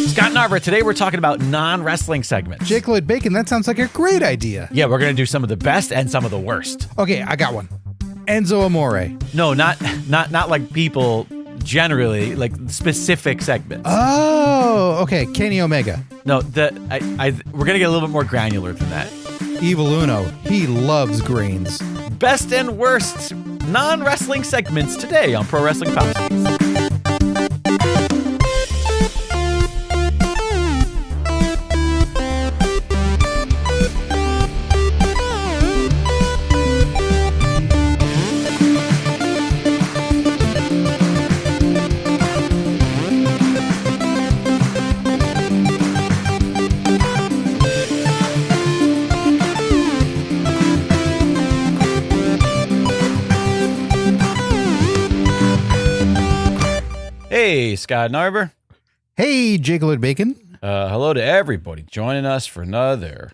Scott and Arbor, today we're talking about non-wrestling segments. Jake Lloyd Bacon, that sounds like a great idea. Yeah, we're going to do some of the best and some of the worst. Okay, I got one. Enzo Amore. No, not like people generally, like specific segments. Oh, okay. Kenny Omega. No, we're going to get a little bit more granular than that. Evil Uno. He loves greens. Best and worst non-wrestling segments today on Pro Wrestling Palskis. Hey, Scott and Arbor. Hey, Jake Lloyd Bacon. Hello to everybody joining us for another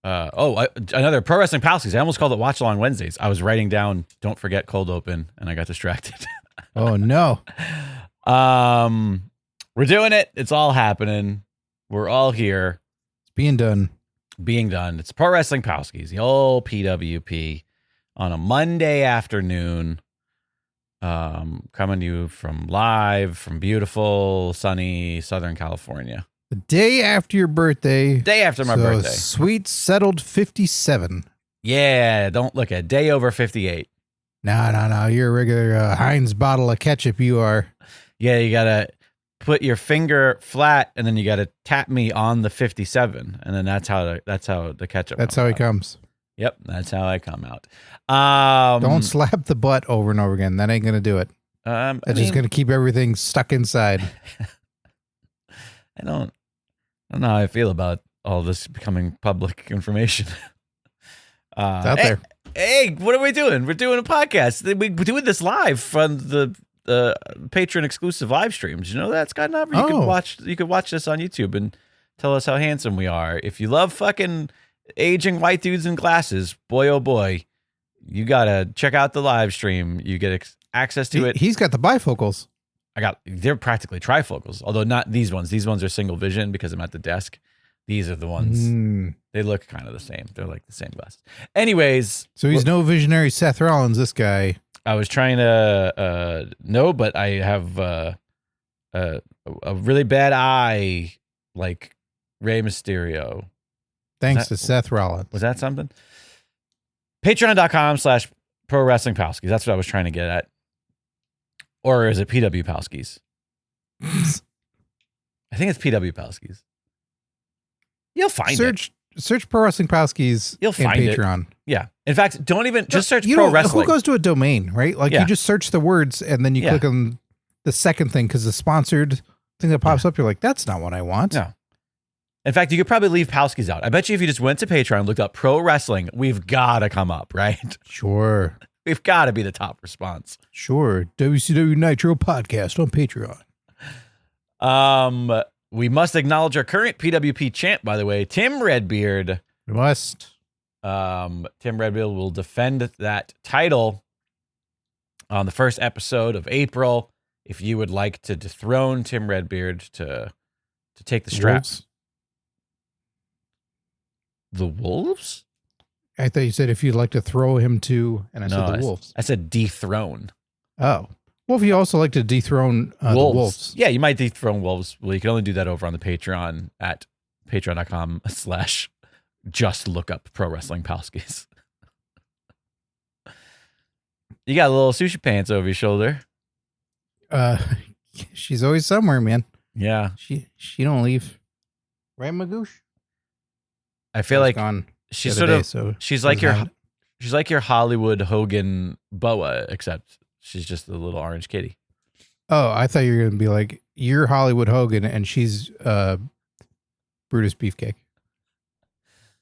another Pro Wrestling Palskis. I almost called it Watch Along Wednesdays. I was writing down "Don't forget Cold Open" and I got distracted. Oh no. We're doing it. It's all happening. We're all here. It's being done. It's Pro Wrestling Palskis, the old PWP, on a Monday afternoon. Coming to you from beautiful, sunny Southern California. The day after your birthday. Day after my birthday. Sweet settled 57. Yeah, don't look at day over 58. No. You're a regular Heinz bottle of ketchup, you are. Yeah, you gotta put your finger flat and then you gotta tap me on the 57. And then that's how the ketchup That's how he comes. Yep, that's how I come out. Don't slap the butt over and over again. That ain't going to do it. Just going to keep everything stuck inside. I don't know how I feel about all this becoming public information. It's out there. Hey, what are we doing? We're doing a podcast. We're doing this live from the Patreon exclusive live streams. You know that, Scott Knobber? You could watch this on YouTube and tell us how handsome we are. If you love fucking aging white dudes in glasses, boy oh boy, you gotta check out the live stream. You get access to it. He's got the bifocals. They're practically trifocals, although not these ones. These ones are single vision because I'm at the desk. These are the ones. They look kind of the same. They're like the same glasses. Anyways, so he's no visionary Seth Rollins. This guy. I was trying to no, but I have a really bad eye, like Rey Mysterio. Thanks to Seth Rollins. Was that something? Patreon.com/Pro Wrestling Palskis. That's what I was trying to get at. Or is it PW Palskis? I think it's PW Palskis. You'll find it. Search Pro Wrestling Palskis. You'll find Patreon. It. Yeah. In fact, don't even just search Pro Wrestling. Who goes to a domain, right? Like you just search the words and then you click on the second thing because the sponsored thing that pops up, you're like, that's not what I want. No. In fact, you could probably leave Palskis out. I bet you if you just went to Patreon and looked up Pro Wrestling, we've got to come up, right? Sure. We've got to be the top response. Sure. WCW Nitro podcast on Patreon. We must acknowledge our current PWP champ, by the way, Tim Redbeard. We must. Tim Redbeard will defend that title on the first episode of April. If you would like to dethrone Tim Redbeard to take the straps. The Wolves? I thought you said if you'd like to throw him to, and I said the Wolves. I said dethrone. Oh. Well, if you also like to dethrone the Wolves. Yeah, you might dethrone Wolves. Well, you can only do that over on the Patreon at patreon.com/just look up Pro Wrestling Palskis. You got a little sushi pants over your shoulder. She's always somewhere, man. Yeah. She don't leave. Right, Magoosh? I feel like she's sort of she's like your Hollywood Hogan Boa, except she's just a little orange kitty. Oh, I thought you were gonna be like, you're Hollywood Hogan and she's Brutus Beefcake.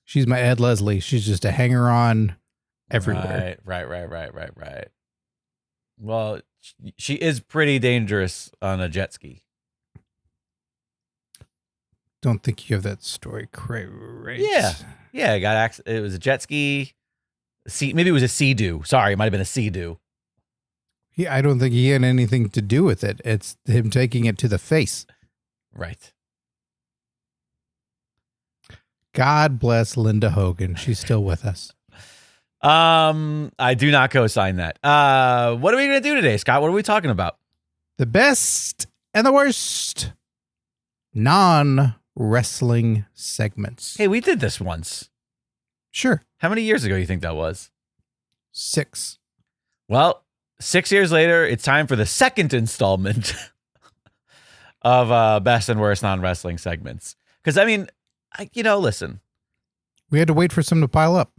She's my Ed Leslie. She's just a hanger on everywhere. Right. Well, she is pretty dangerous on a jet ski. Don't think you have that story right. Yeah. I got it was a jet ski. Maybe it was a Sea-Doo. Sorry, it might have been a Sea-Doo. Yeah, I don't think he had anything to do with it. It's him taking it to the face. Right. God bless Linda Hogan. She's still with us. I do not co-sign that. What are we going to do today, Scott? What are we talking about? The best and the worst non-wrestling segments. Hey, we did this once. Sure. How many years ago do you think that was? 6. Well, 6 years later, it's time for the second installment of best and worst non-wrestling segments. Because, I mean, listen. We had to wait for some to pile up.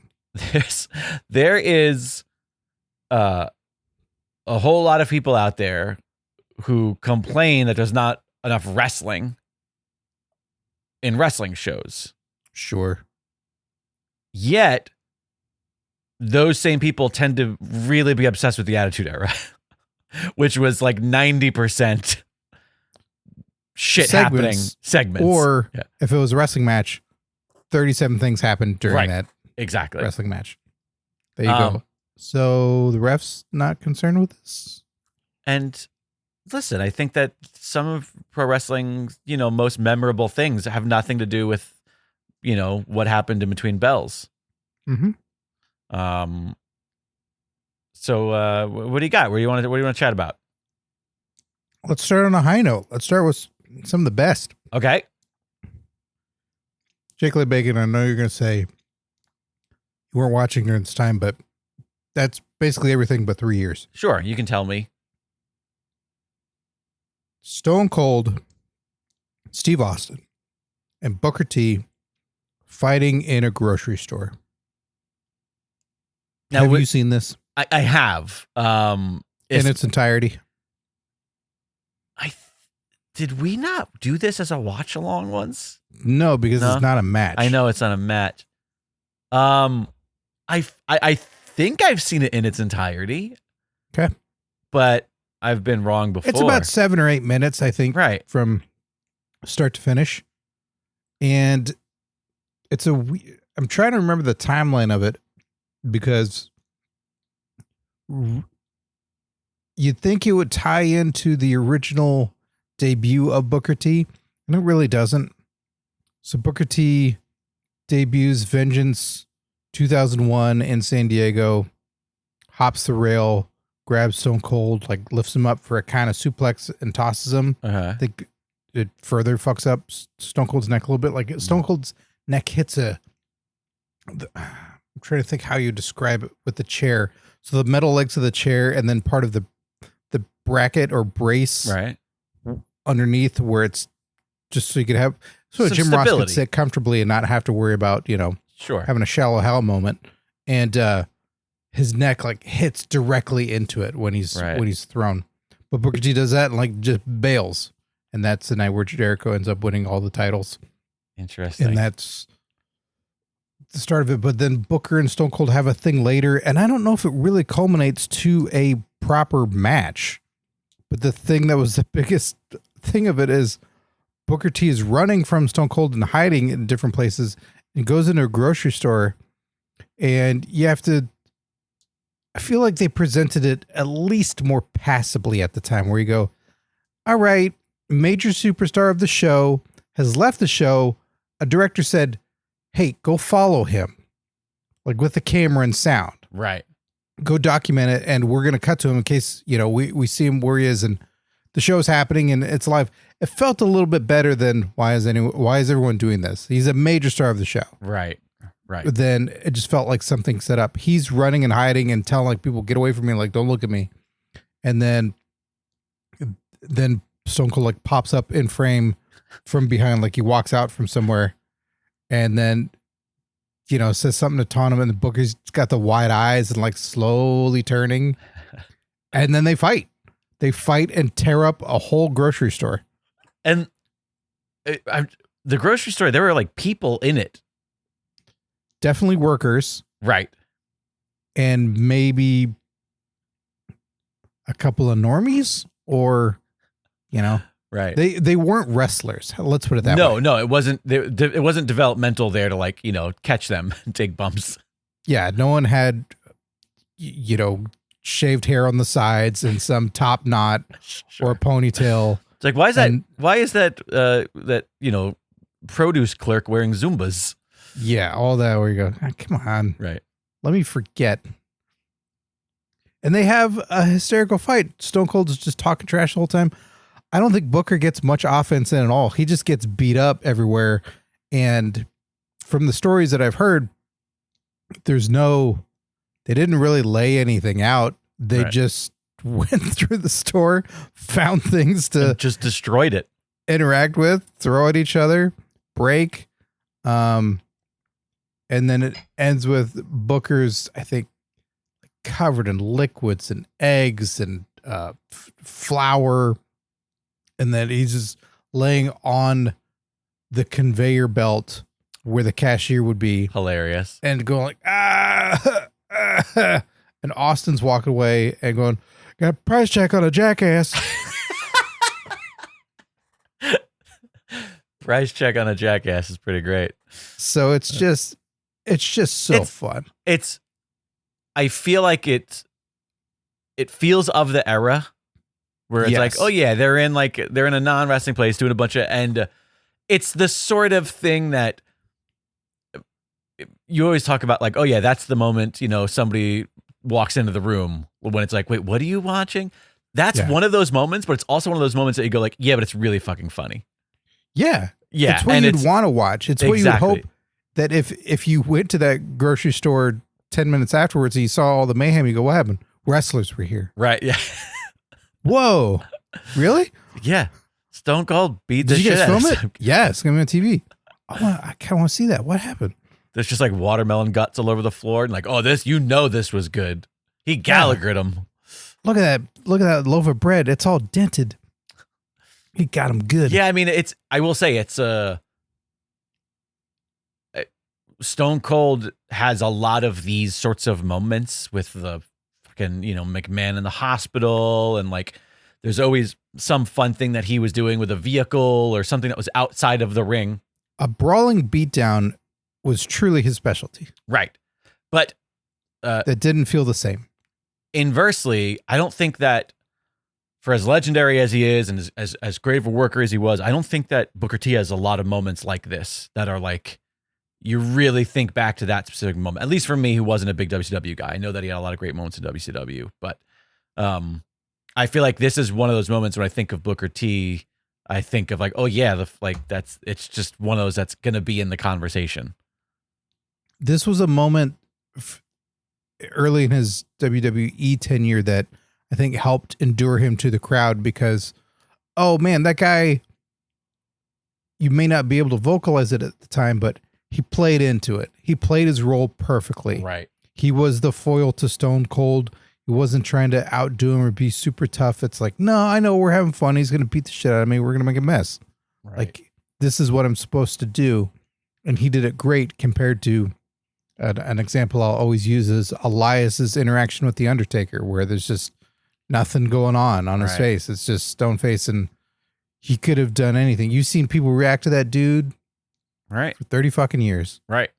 There is a whole lot of people out there who complain that there's not enough wrestling in wrestling shows. Sure. Yet, those same people tend to really be obsessed with the Attitude Era, which was like 90% shit happening segments. Or if it was a wrestling match, 37 things happened during that wrestling match. There you go. So the ref's not concerned with this? And listen, I think that some of pro wrestling's, most memorable things have nothing to do with, what happened in between bells. Mm-hmm. So what do you got? What do you want to chat about? Let's start on a high note. Let's start with some of the best. Okay. Jake Lee Bacon, I know you're going to say you weren't watching during this time, but that's basically everything but 3 years. Sure, you can tell me. Stone Cold, Steve Austin, and Booker T fighting in a grocery store. Now, have you seen this? I have. In its entirety. Did we not do this as a watch along once? No, because it's not a match. I know it's not a match. I think I've seen it in its entirety. Okay. But I've been wrong before. It's about 7 or 8 minutes, I think. Right. From start to finish. And I'm trying to remember the timeline of it because you'd think it would tie into the original debut of Booker T, and it really doesn't. So Booker T debuts Vengeance 2001 in San Diego, hops the rail, grabs Stone Cold, like lifts him up for a kind of suplex and tosses him. I think it further fucks up Stone Cold's neck a little bit. Like Stone Cold's neck hits I'm trying to think how you describe it with the chair. So the metal legs of the chair and then part of the bracket or brace underneath where it's just so you could have Jim Ross could sit comfortably and not have to worry about, having a shallow hell moment. And his neck like hits directly into it when he's thrown. But Booker T does that and like just bails. And that's the night where Jericho ends up winning all the titles. Interesting. And that's the start of it. But then Booker and Stone Cold have a thing later. And I don't know if it really culminates to a proper match. But the thing that was the biggest thing of it is Booker T is running from Stone Cold and hiding in different places and goes into a grocery store. And you have to, I feel like they presented it at least more passably at the time where you go, all right, major superstar of the show has left the show. A director said, hey, go follow him. Like with the camera and sound. Right. Go document it. And we're going to cut to him in case, we see him where he is and the show's happening and it's live. It felt a little bit better than why is everyone doing this? He's a major star of the show. Right. Right. But then it just felt like something set up. He's running and hiding and telling like people, get away from me. Like, don't look at me. And then Stone Cold like pops up in frame from behind, like he walks out from somewhere and then, says something to taunt him and the Booker's got the wide eyes and like slowly turning. And then they fight. They fight and tear up a whole grocery store. And the grocery store, there were like people in it. Definitely workers. Right. And maybe a couple of normies or, right. They weren't wrestlers. Let's put it that way. No, it wasn't. It wasn't developmental there to like, catch them and take bumps. Yeah. No one had, shaved hair on the sides and some top knot or a ponytail. It's like, why is that produce clerk wearing Zumbas? Yeah, all that where you go, "Ah, come on. Right. Let me forget." And they have a hysterical fight. Stone Cold is just talking trash the whole time. I don't think Booker gets much offense in at all. He just gets beat up everywhere. And from the stories that I've heard, they didn't really lay anything out. They just went through the store, found things to and just destroyed it, interact with, throw at each other, break. And then it ends with Booker's, I think, covered in liquids and eggs and flour. And then he's just laying on the conveyor belt where the cashier would be. Hilarious. And going like, and Austin's walking away and going, got a price check on a jackass. Price check on a jackass is pretty great. So it's just so fun. I feel like it feels of the era where it's like, oh yeah, they're in a non-wrestling place doing a bunch of, and it's the sort of thing that you always talk about, like, oh yeah, that's the moment, somebody walks into the room when it's like, wait, what are you watching? That's one of those moments, but it's also one of those moments that you go like, yeah, but it's really fucking funny. Yeah. Yeah. It's what you'd want to watch. It's what you would hope that if you went to that grocery store 10 minutes afterwards and you saw all the mayhem, you go, what happened? Wrestlers were here. Right. Yeah. Whoa. Really? Yeah. Stone Cold beat the shit out of it. Did you guys film it? It? Yeah, it's going to be on TV. I kind of want to see that. What happened? There's just like watermelon guts all over the floor. And like, oh, this was good. He Gallagher'd him. Look at that. Look at that loaf of bread. It's all dented. He got him good. Yeah, I mean, I will say it's Stone Cold has a lot of these sorts of moments with the fucking, McMahon in the hospital, and like there's always some fun thing that he was doing with a vehicle or something that was outside of the ring. A brawling beatdown was truly his specialty. Right. But that didn't feel the same. Inversely, I don't think that for as legendary as he is and as great of a worker as he was, I don't think that Booker T has a lot of moments like this that are like, you really think back to that specific moment. At least for me, who wasn't a big WCW guy. I know that he had a lot of great moments in WCW, but I feel like this is one of those moments when I think of Booker T, I think of like, oh yeah, it's just one of those that's going to be in the conversation. This was a moment early in his WWE tenure that I think helped endure him to the crowd because, oh man, that guy, you may not be able to vocalize it at the time, but he played into it. He played his role perfectly. Right. He was the foil to Stone Cold. He wasn't trying to outdo him or be super tough. It's like, no, I know we're having fun. He's going to beat the shit out of me. We're going to make a mess. Right. Like, this is what I'm supposed to do. And he did it great compared to an example I'll always use is Elias's interaction with The Undertaker, where there's just nothing going on his face. It's just stone face, and he could have done anything. You've seen people react to that dude for 30 fucking years. Right.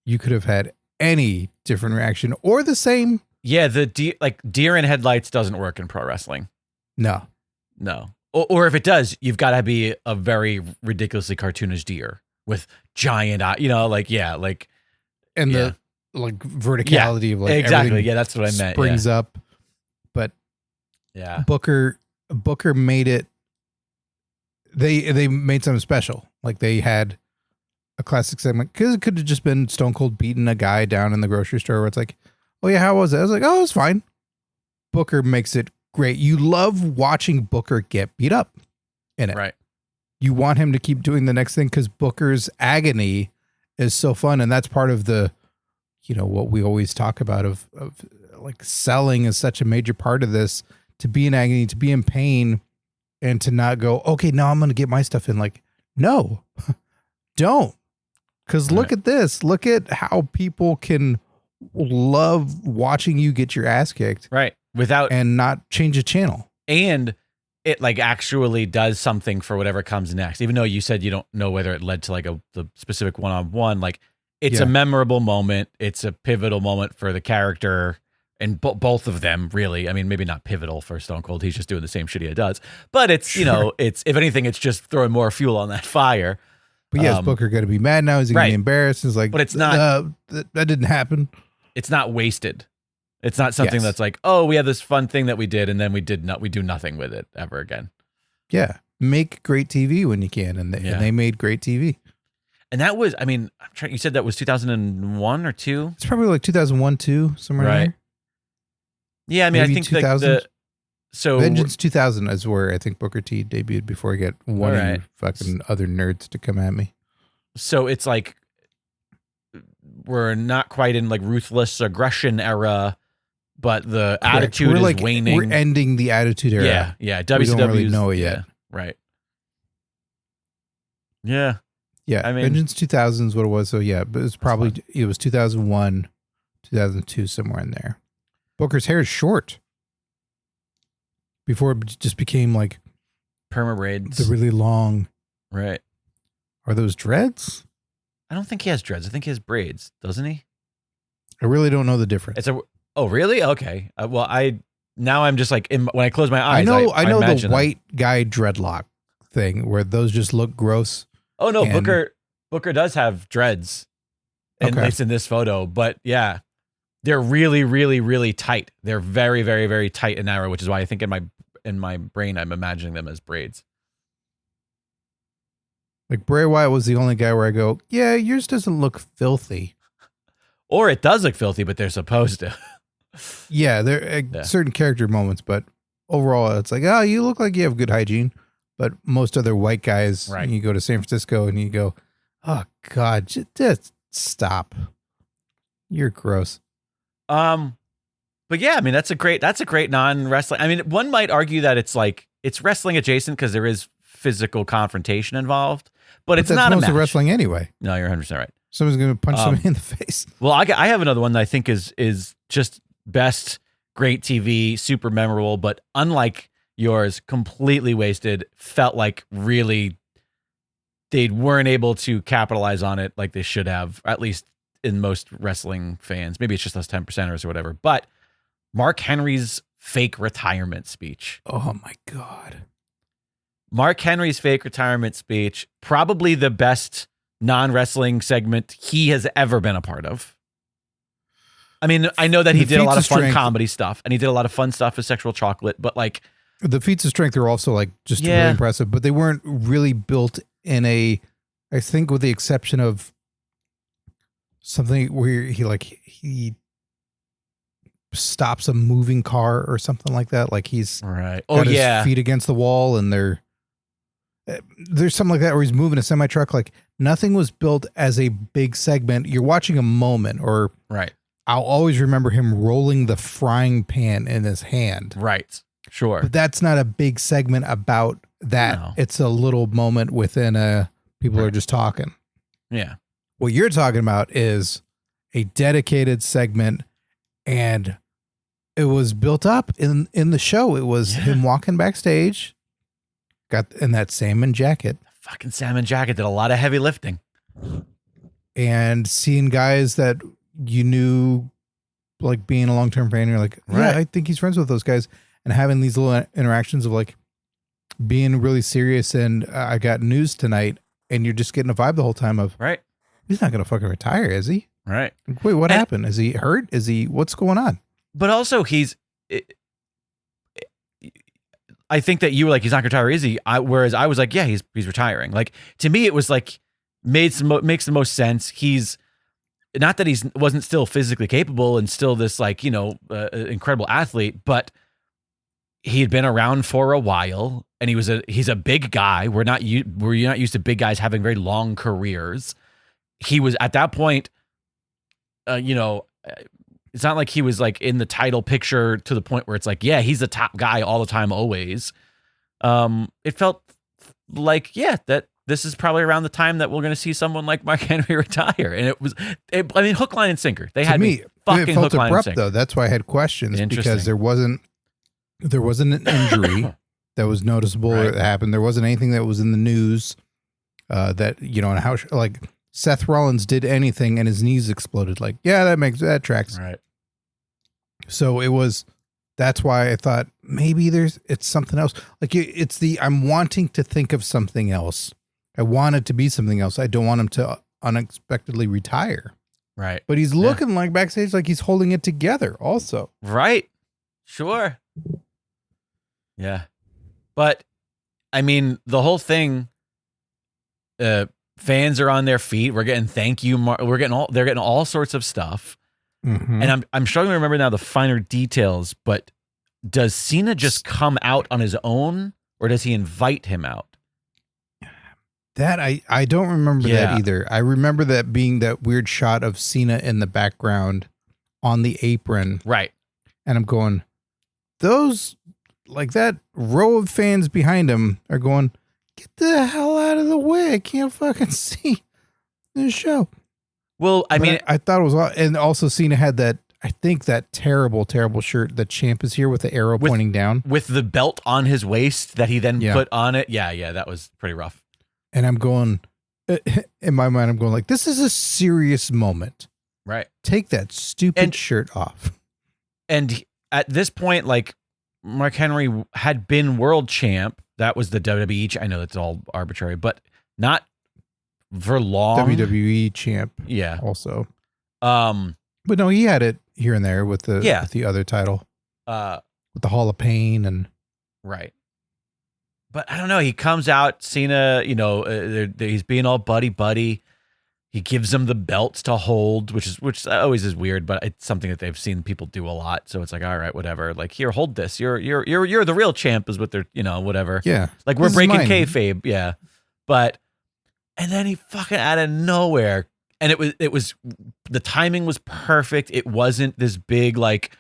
You could have had any different reaction or the same. Yeah, the deer in headlights doesn't work in pro wrestling. No. Or if it does, you've got to be a very ridiculously cartoonish deer with giant eyes, and the like verticality of like exactly. Yeah, that's what I meant. Springs up, but Booker made it. They made something special. Like they had a classic segment because it could have just been Stone Cold beating a guy down in the grocery store where it's like, oh yeah, how was it? I was like, oh, it was fine. Booker makes it great. You love watching Booker get beat up in it. Right. You want him to keep doing the next thing because Booker's agony is so fun. And that's part of the, what we always talk about of like selling is such a major part of this, to be in agony, to be in pain, and to not go, okay, now I'm going to get my stuff in. Like, no, don't. Because look at this. Look at how people can love watching you get your ass kicked. Right. And not change a channel. And it like actually does something for whatever comes next. Even though you said you don't know whether it led to like the specific one-on-one, like it's a memorable moment. It's a pivotal moment for the character and both of them, really. I mean, maybe not pivotal for Stone Cold. He's just doing the same shit he does. But it's, it's, if anything, it's just throwing more fuel on that fire. But yes, Booker going to be mad now. Is he going to be embarrassed? It's like, but it's not. That didn't happen. It's not wasted. It's not something that's like, oh, we have this fun thing that we did, and then we do nothing with it ever again. Yeah, make great TV when you can, and they made great TV. And that was, I mean, you said that was 2001 or 2? It's probably like 2001, 2, somewhere in there. Yeah, I mean, maybe I think 2000. So Vengeance 2000 is where I think Booker T debuted before I get one of you fucking other nerds to come at me. So it's like we're not quite in like ruthless aggression era, but the attitude is waning. We're ending the attitude era. Yeah. WCW, we don't really know it yet. Right. Yeah. Yeah. I mean, Vengeance 2000 is what it was. So yeah, but it's probably, it was 2001, 2002, somewhere in there. Booker's hair is short. Before it just became like perma braids. The really long. Right. Are those dreads? I don't think he has dreads. I think he has braids, doesn't he? I really don't know the difference. Oh, really? Okay. Well, I'm just like, when I close my eyes, I know the white guy dreadlock thing where those just look gross. Oh no, Booker does have dreads, at least in this photo. But yeah, they're really, really, really tight. They're very, very, very tight and narrow, which is why I think in my brain I'm imagining them as braids. Like Bray Wyatt was the only guy where I go, yeah, yours doesn't look filthy. Or it does look filthy, but they're supposed to. Yeah, there are certain character moments, but overall it's like, oh, you look like you have good hygiene. But most other white guys, you go to San Francisco and you go, oh God, just stop. You're gross. But yeah, I mean, that's a great non-wrestling. I mean, one might argue that it's wrestling adjacent because there is physical confrontation involved, but it's not a match. Wrestling anyway. No, you're 100% right. Someone's going to punch somebody in the face. Well, I have another one that I think is just best, great TV, super memorable, but unlike yours, completely wasted. Felt like really they weren't able to capitalize on it like they should have, at least in most wrestling fans. Maybe it's just us 10%ers or whatever. But Mark Henry's fake retirement speech. Oh my God. Mark Henry's fake retirement speech, probably the best non-wrestling segment he has ever been a part of. I mean, I know that he did a lot of fun comedy stuff and he did a lot of fun stuff with Sexual Chocolate, but like the feats of strength are also like just really impressive, but they weren't really built in I think with the exception of something where he stops a moving car or something like that. Like he's got his feet against the wall and there's something like that where he's moving a semi truck. Like nothing was built as a big segment. You're watching a moment or I'll always remember him rolling the frying pan in his hand. Right. Sure. But that's not a big segment about that. No. It's a little moment within people are just talking. Yeah. What you're talking about is a dedicated segment, and it was built up in the show. It was him walking backstage, got in that salmon jacket. The fucking salmon jacket did a lot of heavy lifting. And seeing guys that you knew, like being a long-term fan, you're like, yeah, I think he's friends with those guys. And having these little interactions of like being really serious and I got news tonight, and you're just getting a vibe the whole time of he's not going to fucking retire, is he? Right. Wait, what happened? Is he hurt? What's going on? But also I think that you were like, he's not going to retire, is he? Whereas I was like, yeah, he's retiring. Like to me, it was like makes the most sense. He's not that wasn't still physically capable and still this like, incredible athlete, but he had been around for a while, and he's a big guy. We're not used to big guys having very long careers. He was at that point, it's not like he was like in the title picture to the point where it's like, yeah, he's the top guy all the time, always. It felt like, that this is probably around the time that we're going to see someone like Mark Henry retire. And hook, line, and sinker. They had me fucking hook, line, and sinker. Though. That's why I had questions, because there wasn't an injury that was noticeable that happened. There wasn't anything that was in the news that, and how like Seth Rollins did anything and his knees exploded. Like, yeah, that tracks. Right. So that's why I thought maybe it's something else. Like I'm wanting to think of something else I want it to be something else. I don't want him to unexpectedly retire. Right. But he's looking like backstage like he's holding it together also. Right. Sure. Yeah. But I mean, the whole thing, fans are on their feet. We're getting thank you. They're getting all sorts of stuff. Mm-hmm. And I'm struggling to remember now the finer details, but does Cena just come out on his own or does he invite him out? That I don't remember that either. I remember that being that weird shot of Cena in the background on the apron. Right. And I'm going, those, like that row of fans behind him are going, get the hell out of the way. I can't fucking see this show. Well, I mean, I thought it was, and also Cena had that, I think that terrible, terrible shirt, the champ is here with the arrow pointing down. With the belt on his waist that he then put on it. Yeah, that was pretty rough. And I'm going, in my mind, I'm going like, this is a serious moment. Right. Take that stupid shirt off. And at this point, like, Mark Henry had been world champ. That was the WWE. I know that's all arbitrary, but not for long. WWE champ. Yeah. Also. But no, he had it here and there with the other title. With the Hall of Pain and. Right. But I don't know. He comes out, Cena, he's being all buddy. He gives him the belts to hold, which always is weird, but it's something that they've seen people do a lot. So it's like, all right, whatever. Like, here, hold this. You're the real champ is what they're, whatever. Yeah. Like, we're breaking kayfabe. Yeah. But, and then he fucking out of nowhere. And it was, the timing was perfect. It wasn't this big, like,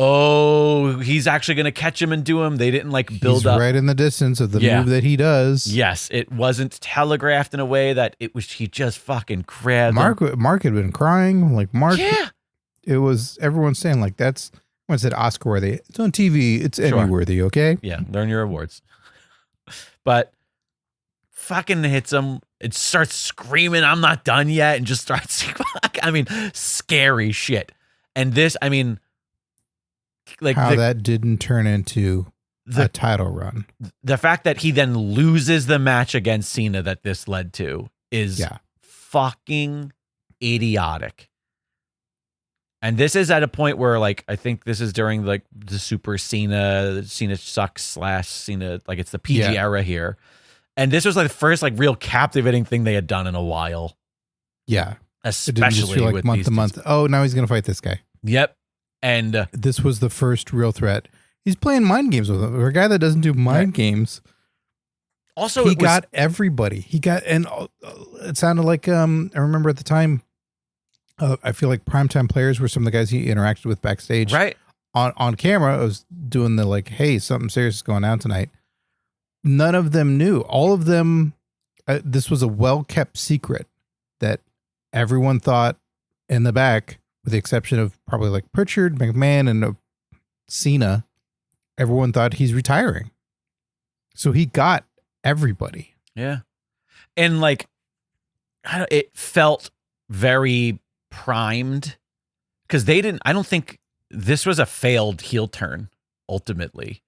oh, he's actually going to catch him and do him. They didn't build up. Right in the distance of the move that he does. Yes, it wasn't telegraphed in a way that it was. He just fucking grabbed him. Mark had been crying. Like Mark, it was everyone saying like that's. I said Oscar worthy. It's on TV. It's Emmy worthy. Okay. Yeah, learn your awards. But fucking hits him. It starts screaming, "I'm not done yet," and just starts. I mean, scary shit. And this, I mean. Like how that didn't turn into a title run. The fact that he then loses the match against Cena that this led to is fucking idiotic. And this is at a point where, like, I think this is during like the Super Cena sucks / Cena, like it's the PG era here. And this was like the first like real captivating thing they had done in a while. Yeah. Especially it didn't just feel like month to month. Oh, now he's going to fight this guy. Yep. And this was the first real threat. He's playing mind games with him. For a guy that doesn't do mind games. Also, he got everybody. And it sounded like, I remember at the time, I feel like primetime players were some of the guys he interacted with backstage. Right. On camera, I was doing the like, hey, something serious is going on tonight. None of them knew. All of them, this was a well-kept secret that everyone thought in the back, with the exception of probably like Pritchard, McMahon, and Cena, everyone thought he's retiring. So he got everybody. Yeah. And like, it felt very primed because I don't think this was a failed heel turn ultimately,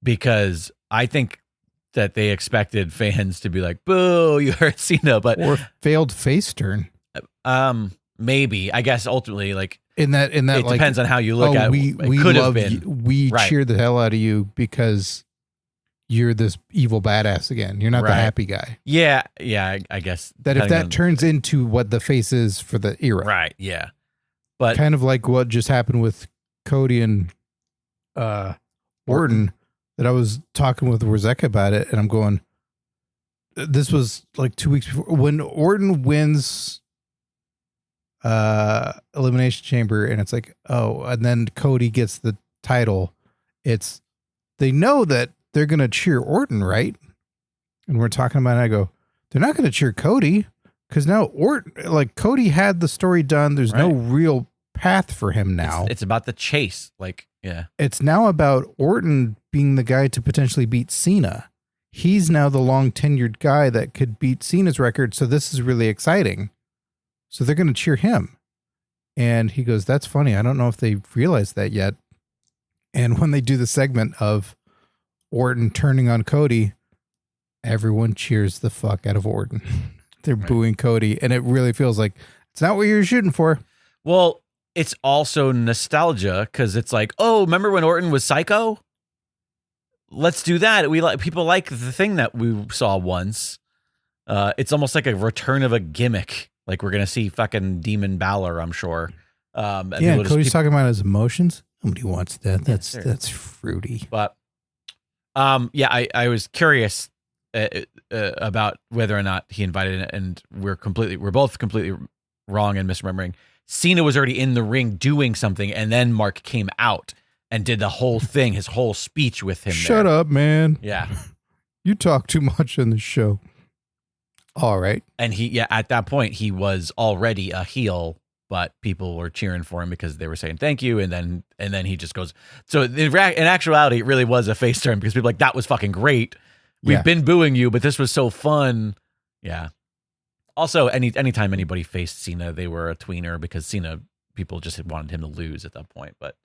because I think that they expected fans to be like, boo, you hurt Cena, or failed face turn. Maybe, I guess ultimately, like in that, it like, depends on how you look at it. We could love have been. You. We cheered the hell out of you because you're this evil badass again. You're not the happy guy. Yeah, I guess that if that turns into what the face is for the era, right? Yeah, but kind of like what just happened with Cody and Orton. That I was talking with Roseka about it, and I'm going. This was like 2 weeks before when Orton wins. Elimination Chamber, and it's like, oh, and then Cody gets the title. They know that they're gonna cheer Orton, right? And we're talking about it, I go, they're not gonna cheer Cody because now Orton, like Cody had the story done. There's no real path for him now. It's about the chase, like it's now about Orton being the guy to potentially beat Cena. He's now the long tenured guy that could beat Cena's record. So this is really exciting. So they're going to cheer him. And he goes, that's funny. I don't know if they realized that yet. And when they do the segment of Orton turning on Cody, everyone cheers the fuck out of Orton. They're booing Cody, and it really feels like it's not what you're shooting for. Well, it's also nostalgia because it's like, oh, remember when Orton was Psycho? Let's do that. People like the thing that we saw once. It's almost like a return of a gimmick. Like we're gonna see fucking Demon Balor, I'm sure. Cody's talking about his emotions. Nobody wants that. That's fruity. But I was curious about whether or not he invited it, and we're both completely wrong and misremembering. Cena was already in the ring doing something, and then Mark came out and did the whole thing, his whole speech with him. Shut up, man. Yeah. You talk too much in the show. All right. And at that point, he was already a heel, but people were cheering for him because they were saying thank you. And then he just goes. So in actuality, it really was a face turn because people were like, that was fucking great. We've been booing you, but this was so fun. Yeah. Also, anytime anybody faced Cena, they were a tweener because Cena, people just wanted him to lose at that point. But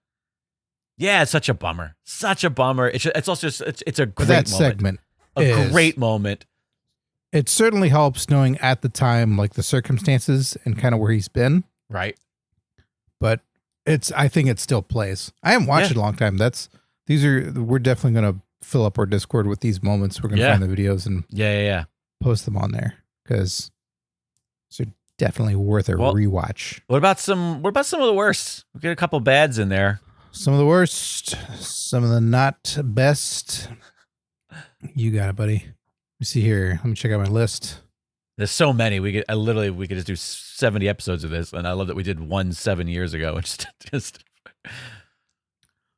yeah, it's such a bummer. Such a bummer. It's also just, it's a great moment. Segment. Great moment. It certainly helps knowing at the time, like the circumstances and kind of where he's been. Right. But I think it still plays. I haven't watched it in a long time. We're definitely going to fill up our Discord with these moments. We're going to find the videos and post them on there because they're definitely worth a rewatch. What about some of the worst? We get a couple bads in there. Some of the worst, some of the not best. You got it, buddy. Let me see here. Let me check out my list. There's so many. We could just do 70 episodes of this, and I love that we did one 7 years ago. It's just.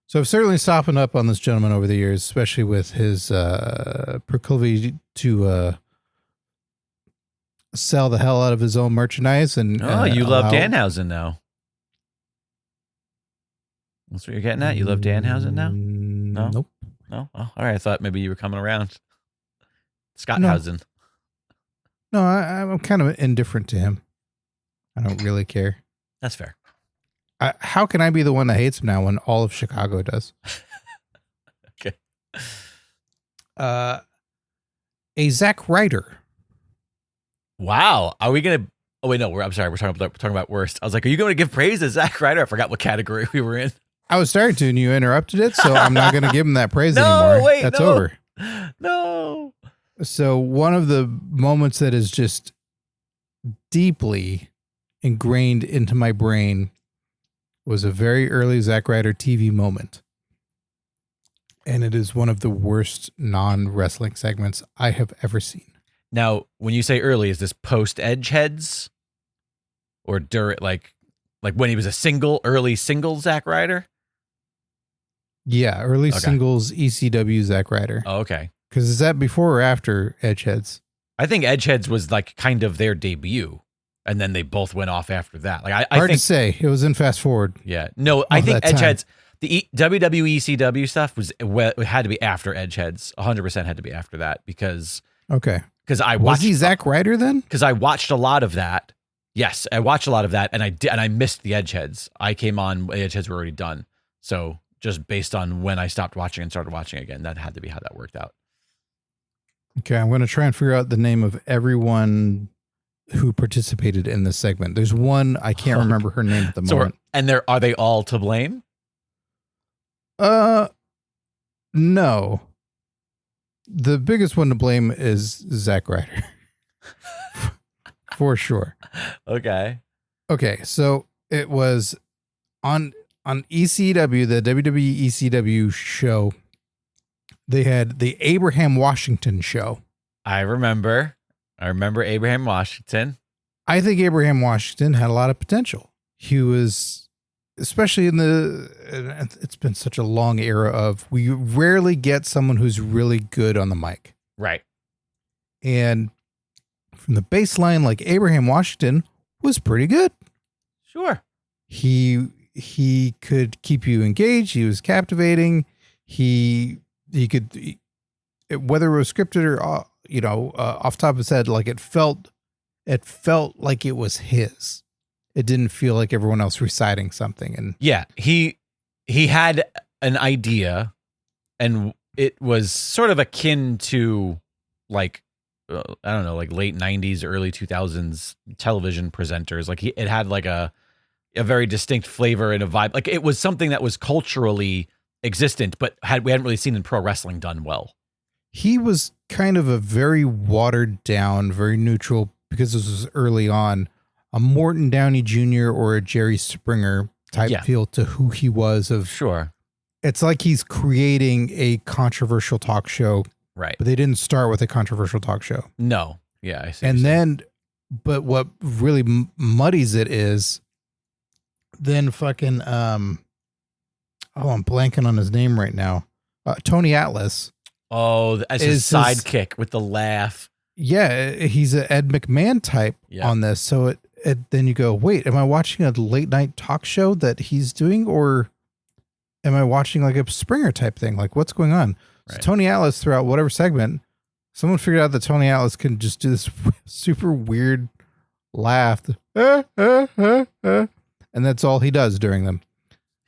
So I've certainly softened up on this gentleman over the years, especially with his proclivity to sell the hell out of his own merchandise. And you love Danhausen now. That's what you're getting at? You love Danhausen now? No? Nope. No? Oh, all right. I thought maybe you were coming around. Scotthausen. No, I'm kind of indifferent to him. I don't really care. That's fair. How can I be the one that hates him now when all of Chicago does? Okay. A Zack Ryder. Wow. Are we going to... Oh, wait, no. I'm sorry. We're talking about worst. I was like, are you going to give praise to Zack Ryder? I forgot what category we were in. I was starting to, and you interrupted it, so I'm not going to give him that praise anymore. Wait, That's over. No. So one of the moments that is just deeply ingrained into my brain was a very early Zack Ryder TV moment. And it is one of the worst non-wrestling segments I have ever seen. Now, when you say early, is this post-Edge Heads? Or during, like when he was early single Zack Ryder? Yeah, early singles ECW Zack Ryder. Oh, okay. Because is that before or after Edgeheads? I think Edgeheads was like kind of their debut, and then they both went off after that. Like I Hard think, to say. It was in fast forward. Yeah, no, I think Edgeheads, the WWE ECW stuff it had to be after Edgeheads. 100% had to be after that because I watched. Was he Zack Ryder then? Because I watched a lot of that. Yes, I watched a lot of that, and I missed the Edgeheads. I came on when the Edgeheads were already done. So just based on when I stopped watching and started watching again, that had to be how that worked out. Okay, I'm going to try and figure out the name of everyone who participated in this segment. There's one, I can't remember her name at the moment. And are they all to blame? No. The biggest one to blame is Zack Ryder. For sure. Okay, so it was on ECW, the WWE ECW show. They had the Abraham Washington show. I remember Abraham Washington. I think Abraham Washington had a lot of potential. He was, especially it's been such a long era of, we rarely get someone who's really good on the mic. Right. And from the baseline, like Abraham Washington was pretty good. Sure. He could keep you engaged. He was captivating. He could, whether it was scripted or off top of his head, like it felt like it was his. It didn't feel like everyone else reciting something. And yeah, he had an idea, and it was sort of akin to like I don't know, like late 90s, early 2000s television presenters. Like it had like a very distinct flavor and a vibe. Like it was something that was culturally existent, but we hadn't really seen in pro wrestling done well. He was kind of a very watered down, very neutral, because this was early on, a Morton Downey Jr. or a Jerry Springer type feel to who he was. Sure. It's like he's creating a controversial talk show. Right. But they didn't start with a controversial talk show. No. Yeah. I see. And then, but what really muddies it is then fucking, I'm blanking on his name right now. Tony Atlas. Oh, as his sidekick with the laugh. Yeah. He's an Ed McMahon type on this. So then you go, wait, am I watching a late night talk show that he's doing? Or am I watching like a Springer type thing? Like what's going on? So Tony Atlas, throughout whatever segment, someone figured out that Tony Atlas can just do this super weird laugh. And that's all he does during them.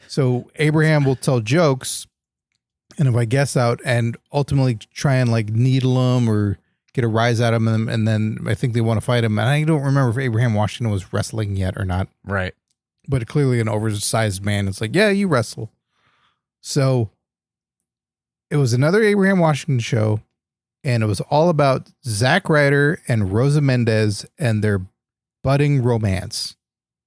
So Abraham will tell jokes, and if I guess out and ultimately try and like needle him or get a rise out of him, and then I think they want to fight him. And I don't remember if Abraham Washington was wrestling yet or not. Right. But clearly an oversized man. It's like, yeah, you wrestle. So it was another Abraham Washington show, and it was all about Zack Ryder and Rosa Mendez and their budding romance.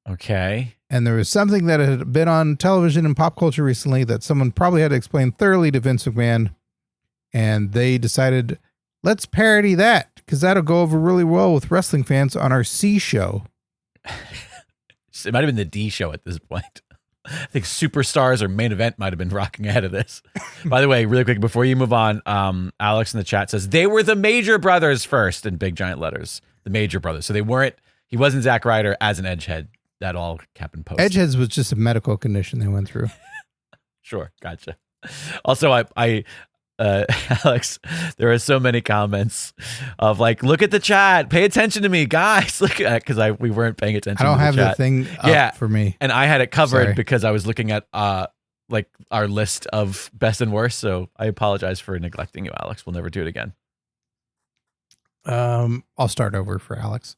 Okay. And there was something that had been on television and pop culture recently that someone probably had to explain thoroughly to Vince McMahon. And they decided, let's parody that because that'll go over really well with wrestling fans on our C show. It might have been the D show at this point. I think Superstars or Main Event might have been rocking ahead of this. By the way, really quick, before you move on, Alex in the chat says, they were the Major Brothers first in big giant letters. The Major Brothers. So he wasn't Zack Ryder as an edgehead. That all happened post. Edgeheads was just a medical condition they went through. Sure. Gotcha. Also, Alex, there are so many comments of like, look at the chat, pay attention to me, guys. Look at, because we weren't paying attention. I don't to have the the thing up for me, and I had it covered Sorry. because I was looking at like our list of best and worst. So I apologize for neglecting you, Alex. We'll never do it again. I'll start over for Alex.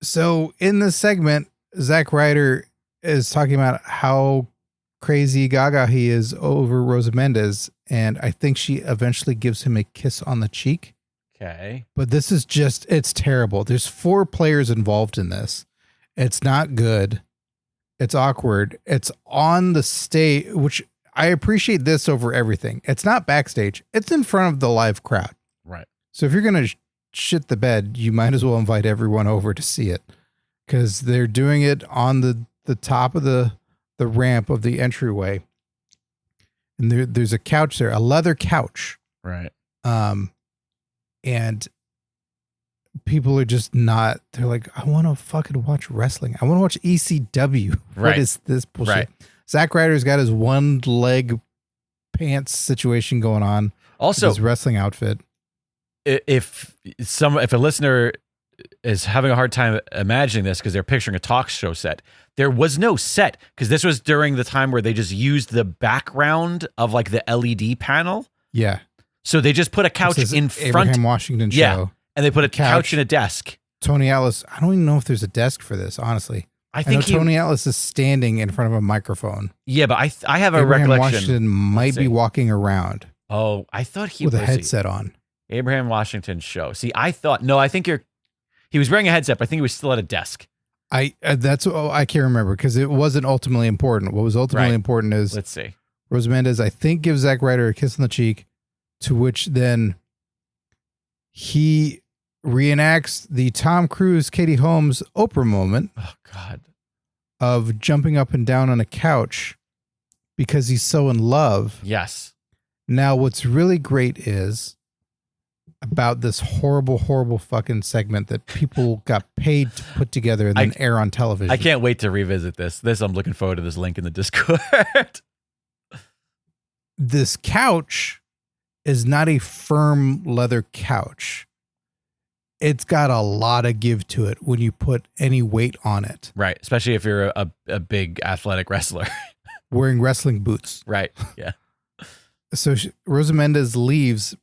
So in this segment, Zack Ryder is talking about how crazy gaga he is over Rosa Mendez, and I think she eventually gives him a kiss on the cheek. Okay. But this is it's terrible. There's 4 players involved in this. It's not good. It's awkward. It's on the stage, which I appreciate this over everything. It's not backstage. It's in front of the live crowd. Right. So if you're going to shit the bed, you might as well invite everyone over to see it, because they're doing it on the top of the ramp of the entryway, and there's a couch there, a leather couch, right? And people are just not. They're like, I want to fucking watch wrestling. I want to watch ECW. Right. What is this bullshit? Right. Zack Ryder's got his one leg pants situation going on. Also, his wrestling outfit. If a listener is having a hard time imagining this because they're picturing a talk show set, there was no set, because this was during the time where they just used the background of like the LED panel. Yeah. So they just put a couch in front. Abraham Washington show. Yeah. And they put a couch and a desk. Tony Atlas. I don't even know if there's a desk for this, honestly. I think Tony Atlas is standing in front of a microphone. Yeah, but I have a Abraham recollection. Washington might be walking around. Oh, I thought he with was a headset on. Abraham Washington show. See, I think he was wearing a headset, but I think he was still at a desk. I can't remember because it wasn't ultimately important. What was ultimately important is, let's see, Rosa Mendez, I think, gives Zack Ryder a kiss on the cheek, to which then he reenacts the Tom Cruise, Katie Holmes, Oprah moment. Oh God. Of jumping up and down on a couch because he's so in love. Yes. Now, what's really great is about this horrible, horrible fucking segment that people got paid to put together and then air on television. I can't wait to revisit this. I'm looking forward to this link in the Discord. This couch is not a firm leather couch. It's got a lot of give to it when you put any weight on it. Right. Especially if you're a big athletic wrestler. Wearing wrestling boots. Right. Yeah. So Rosa Mendez leaves,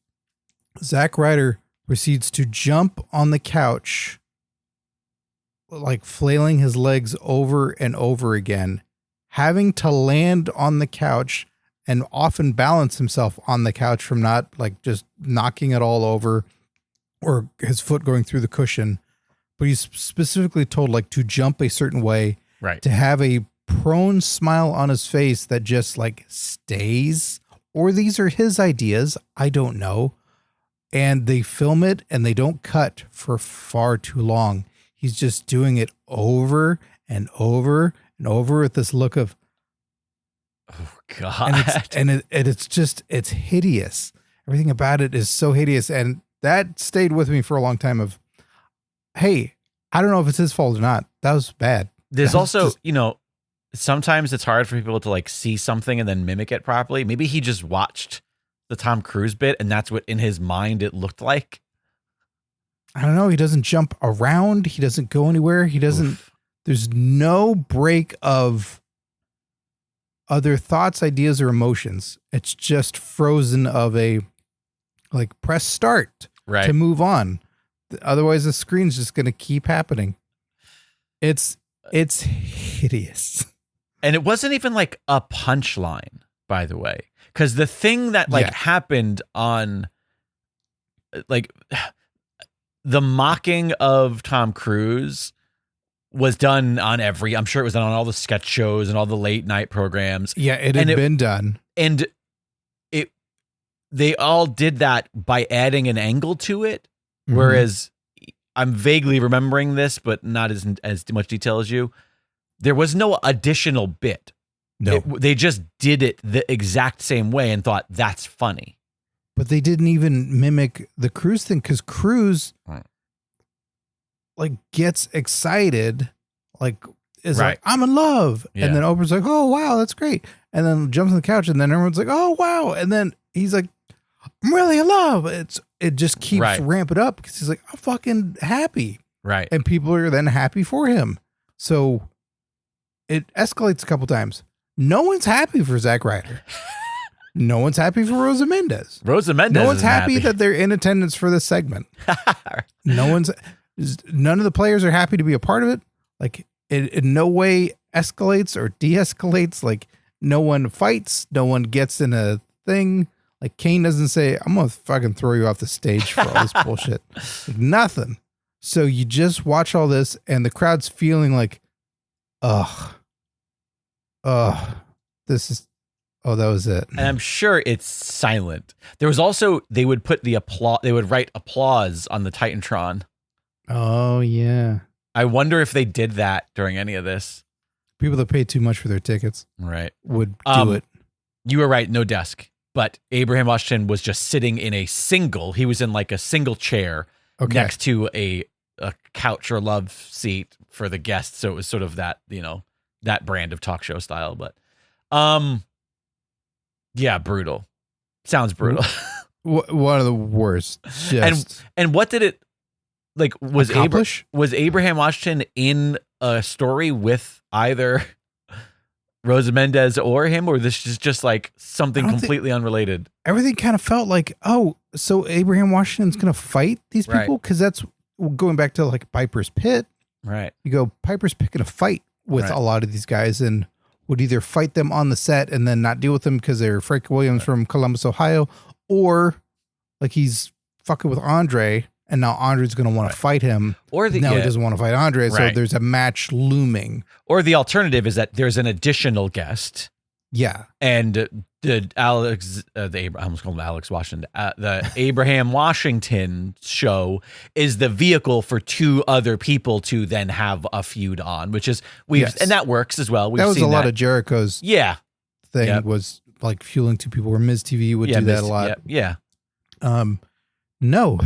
Zack Ryder proceeds to jump on the couch, like flailing his legs over and over again, having to land on the couch and often balance himself on the couch from not like just knocking it all over or his foot going through the cushion. But he's specifically told like to jump a certain way, right? To have a prone smile on his face that just like stays, or these are his ideas. I don't know. And they film it and they don't cut for far too long. He's just doing it over and over and over with this look of, oh God. And it's hideous. Everything about it is so hideous. And that stayed with me for a long time of, hey, I don't know if it's his fault or not. That was bad. There's also, sometimes it's hard for people to like see something and then mimic it properly. Maybe he just watched the Tom Cruise bit and that's what in his mind it looked like. I don't know. He doesn't jump around. He doesn't go anywhere. He doesn't, there's no break of other thoughts, ideas, or emotions. It's just frozen of a like press start to move on. Otherwise the screen's just going to keep happening. It's hideous. And it wasn't even like a punchline, by the way, because the thing that happened on like the mocking of Tom Cruise was done on I'm sure it was done on all the sketch shows and all the late night programs. Yeah, it had been done. And they all did that by adding an angle to it. Mm-hmm. Whereas I'm vaguely remembering this, but not as much detail as you. There was no additional bit. No. They just did it the exact same way and thought that's funny. But they didn't even mimic the Cruise thing because Cruise like gets excited, like is like, I'm in love. Yeah. And then Oprah's like, oh, wow, that's great. And then jumps on the couch and then everyone's like, oh, wow. And then he's like, I'm really in love. It just keeps ramping up because he's like, I'm fucking happy. Right. And people are then happy for him. So it escalates a couple times. No one's happy for Zack Ryder. No one's happy for Rosa Mendez. No one's happy that they're in attendance for this segment. None of the players are happy to be a part of it. Like it in no way escalates or de-escalates. Like no one fights. No one gets in a thing. Like Kane doesn't say, I'm going to fucking throw you off the stage for all this bullshit. Like nothing. So you just watch all this and the crowd's feeling like, this is, that was it. And I'm sure it's silent. There was also, they would put they would write applause on the Titantron. Oh yeah. I wonder if they did that during any of this. People that pay too much for their tickets would do it. You were right. No desk. But Abraham Washington was just sitting in he was in like a single chair next to a couch or love seat for the guests. So it was sort of that, that brand of talk show style. But, yeah, brutal. Sounds brutal. One of the worst. And what did it, like, was Abraham Washington in a story with either Rosa Mendez or him, or this is just like something completely unrelated? Everything kind of felt like, so Abraham Washington's going to fight these people? Because that's going back to like Piper's Pit. Right. You go, Piper's picking a fight with a lot of these guys and would either fight them on the set and then not deal with them because they're Frank Williams from Columbus, Ohio, or like he's fucking with Andre and now Andre's going to want to fight him. Or he doesn't want to fight Andre. So there's a match looming. Or the alternative is that there's an additional guest. Yeah. And I almost called him Alex Washington. The Abraham Washington show is the vehicle for two other people to then have a feud on, which is and that works as well. That was a lot of Jericho's thing was like fueling two people where Miz TV would do that a lot. Yeah. No,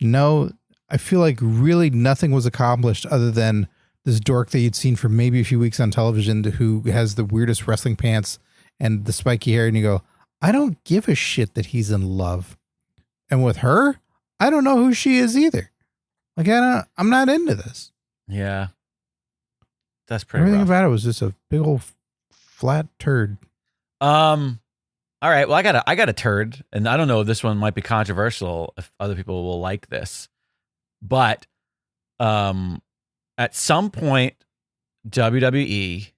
no, I feel like really nothing was accomplished other than this dork that you'd seen for maybe a few weeks on television who has the weirdest wrestling pants and the spiky hair. And you go, I don't give a shit that he's in love. And with her, I don't know who she is either. Like, I'm not into this. Yeah. That's pretty Everything rough. about it was just a big old flat turd. All right. Well, I got a turd, and I don't know. This one might be controversial if other people will like this, but at some point, WWE,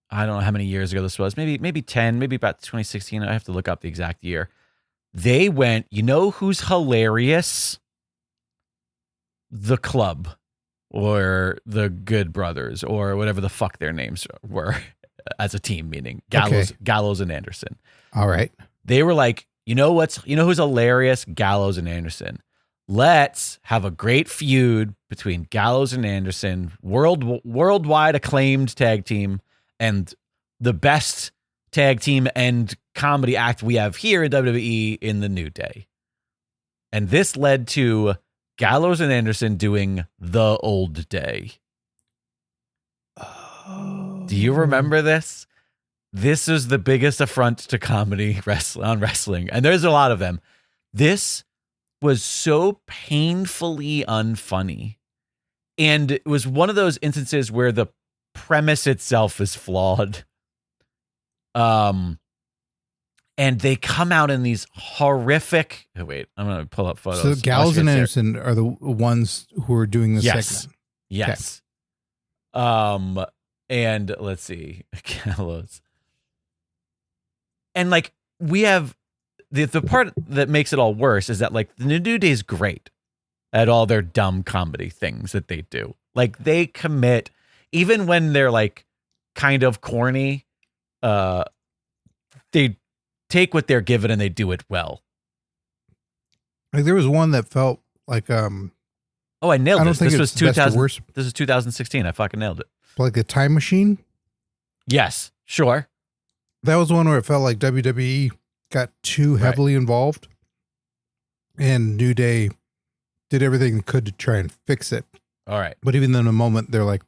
I don't know how many years ago this was, maybe 10, maybe about 2016. I have to look up the exact year. They went, you know who's hilarious? The Club or the Good Brothers or whatever the fuck their names were as a team, meaning Gallows and Anderson. All right. They were like, you know who's hilarious? Gallows and Anderson. Let's have a great feud between Gallows and Anderson, worldwide acclaimed tag team, and the best tag team and comedy act we have here in WWE in the New Day. And this led to Gallows and Anderson doing The Old Day. Oh. Do you remember this? This is the biggest affront to comedy on wrestling. And there's a lot of them. This was so painfully unfunny. And it was one of those instances where the premise itself is flawed. And they come out in these horrific. Oh, wait, I'm going to pull up photos. So Gallows and Anderson are the ones who are doing this segment. Yes. Okay. And let's see. Gallows. And like we have the part that makes it all worse is that like the New Day's great at all their dumb comedy things that they do. Like they commit, even when they're like kind of corny, they take what they're given and they do it well. Like there was one that felt like oh, I nailed this. This was 2000. This is 2016. I fucking nailed it. Like the Time Machine? Yes, sure. That was one where it felt like WWE got too heavily involved, and New Day did everything it could to try and fix it. All right. But even in a moment, they're like,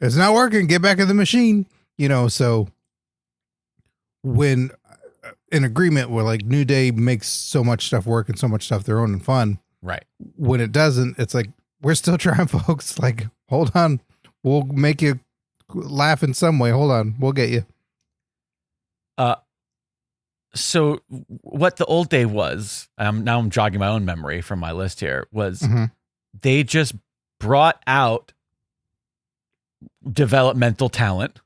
it's not working. Get back in the machine. You know, so when in agreement where like New Day makes so much stuff work and so much stuff their own and fun. Right. When it doesn't, it's like, we're still trying, folks. Like, hold on. We'll make you laugh in some way. Hold on. We'll get you. So what the Old Day was, now I'm jogging my own memory from my list here, was they just brought out developmental talent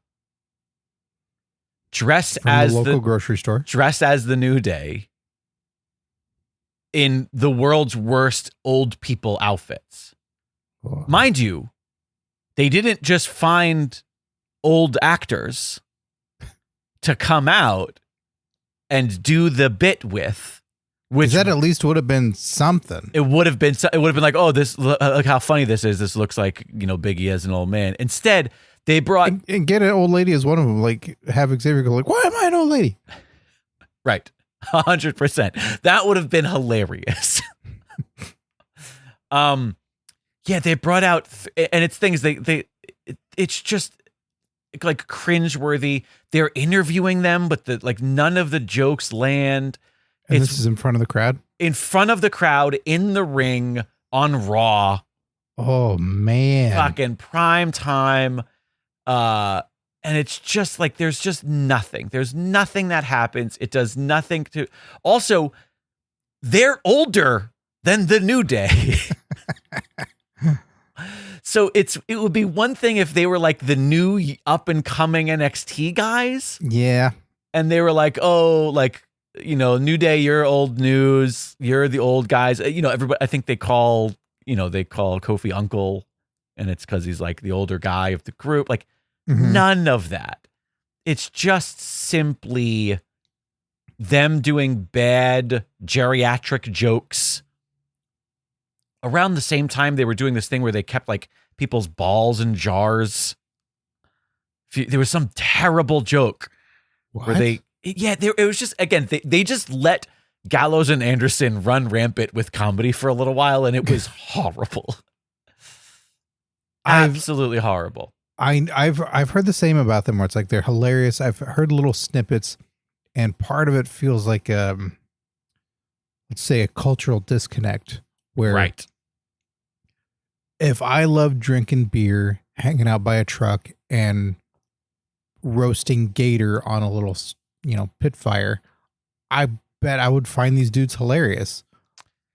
dressed from as the local grocery store, dressed as the New Day in the world's worst old people outfits. Oh. Mind you, they didn't just find old actors to come out and do the bit with, which that at least would have been something. It would have been like, oh, this, look how funny this is. This looks like, Biggie as an old man. Instead, they brought and get an old lady as one of them. Like have Xavier go like, why am I an old lady? Right, 100%. That would have been hilarious. Yeah, they brought out, and it's things it's just like cringeworthy. They're interviewing them, but none of the jokes land. And this is in front of the crowd? In front of the crowd, in the ring, on Raw. Oh, man. Fucking prime time. And it's just like, there's just nothing. There's nothing that happens. It does nothing to... Also, they're older than the New Day. So it would be one thing if they were like the new up and coming NXT guys. Yeah. And they were like, oh, like, New Day, you're old news. You're the old guys. Everybody, I think they call Kofi Uncle, and it's because he's like the older guy of the group. Like none of that. It's just simply them doing bad geriatric jokes. Around the same time, they were doing this thing where they kept like people's balls in jars. There was some terrible joke where it was just, again, they just let Gallows and Anderson run rampant with comedy for a little while, and it was horrible. Absolutely horrible. I've heard the same about them where it's like they're hilarious. I've heard little snippets, and part of it feels like let's say a cultural disconnect where if I love drinking beer, hanging out by a truck, and roasting gator on a little pit fire, I bet I would find these dudes hilarious.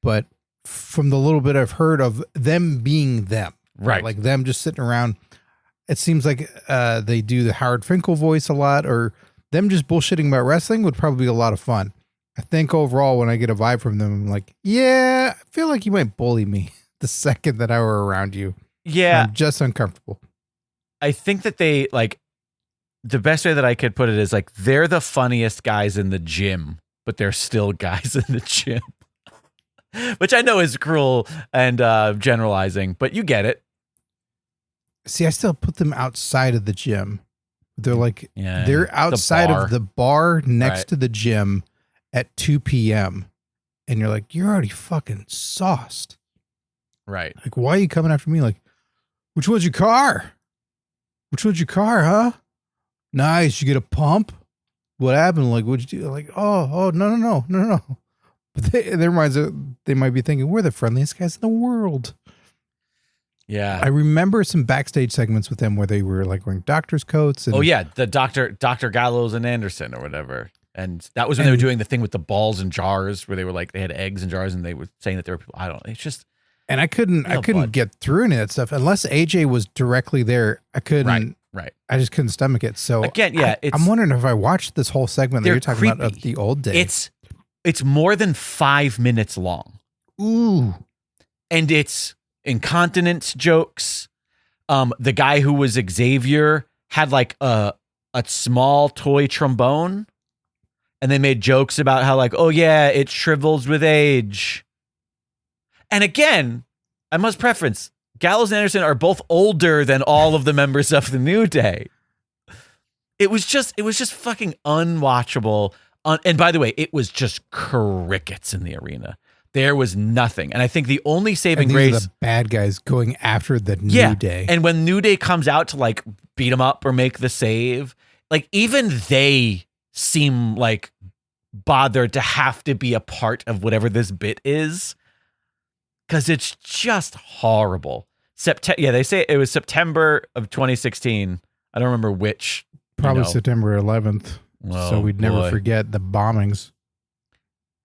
But from the little bit I've heard of them being them, right? Like them just sitting around, it seems like they do the Howard Finkel voice a lot, or them just bullshitting about wrestling would probably be a lot of fun. I think overall, when I get a vibe from them, I'm like, yeah, I feel like you might bully me the second that I were around you. Yeah. I'm just uncomfortable. I think that they, like, the best way that I could put it is, like, they're the funniest guys in the gym, but they're still guys in the gym. Which I know is cruel and generalizing, but you get it. See, I still put them outside of the gym. They're like, they're outside of the bar next to the gym at 2 p.m. And you're like, you're already fucking sauced. Right. Like, why are you coming after me? Like, which one's your car? Which one's your car, huh? Nice. You get a pump? What happened? Like, what'd you do? Like, no. But they might be thinking, we're the friendliest guys in the world. Yeah. I remember some backstage segments with them where they were like wearing doctor's coats. And, the Dr. Gallows and Anderson or whatever. And that was when they were doing the thing with the balls and jars where they were like, they had eggs in jars and they were saying that there were people. I don't know. It's just. And I couldn't get through any of that stuff unless AJ was directly there. I couldn't. Right. I just couldn't stomach it. So again, I'm wondering if I watched this whole segment that you're talking about of the old days. It's more than 5 minutes long. Ooh. And it's incontinence jokes. The guy who was Xavier had like a small toy trombone. And they made jokes about how like, oh yeah, it shrivels with age. And again, I must preference, Gallows and Anderson are both older than all of the members of the New Day. It was just fucking unwatchable. And by the way, it was just crickets in the arena. There was nothing. And I think the only saving grace. Are the bad guys going after the New Day. And when New Day comes out to like beat them up or make the save, like even they seem like bothered to have to be a part of whatever this bit is. Because it's just horrible. They say it was September of 2016. I don't remember which. Probably September 11th. So we'd never forget the bombings.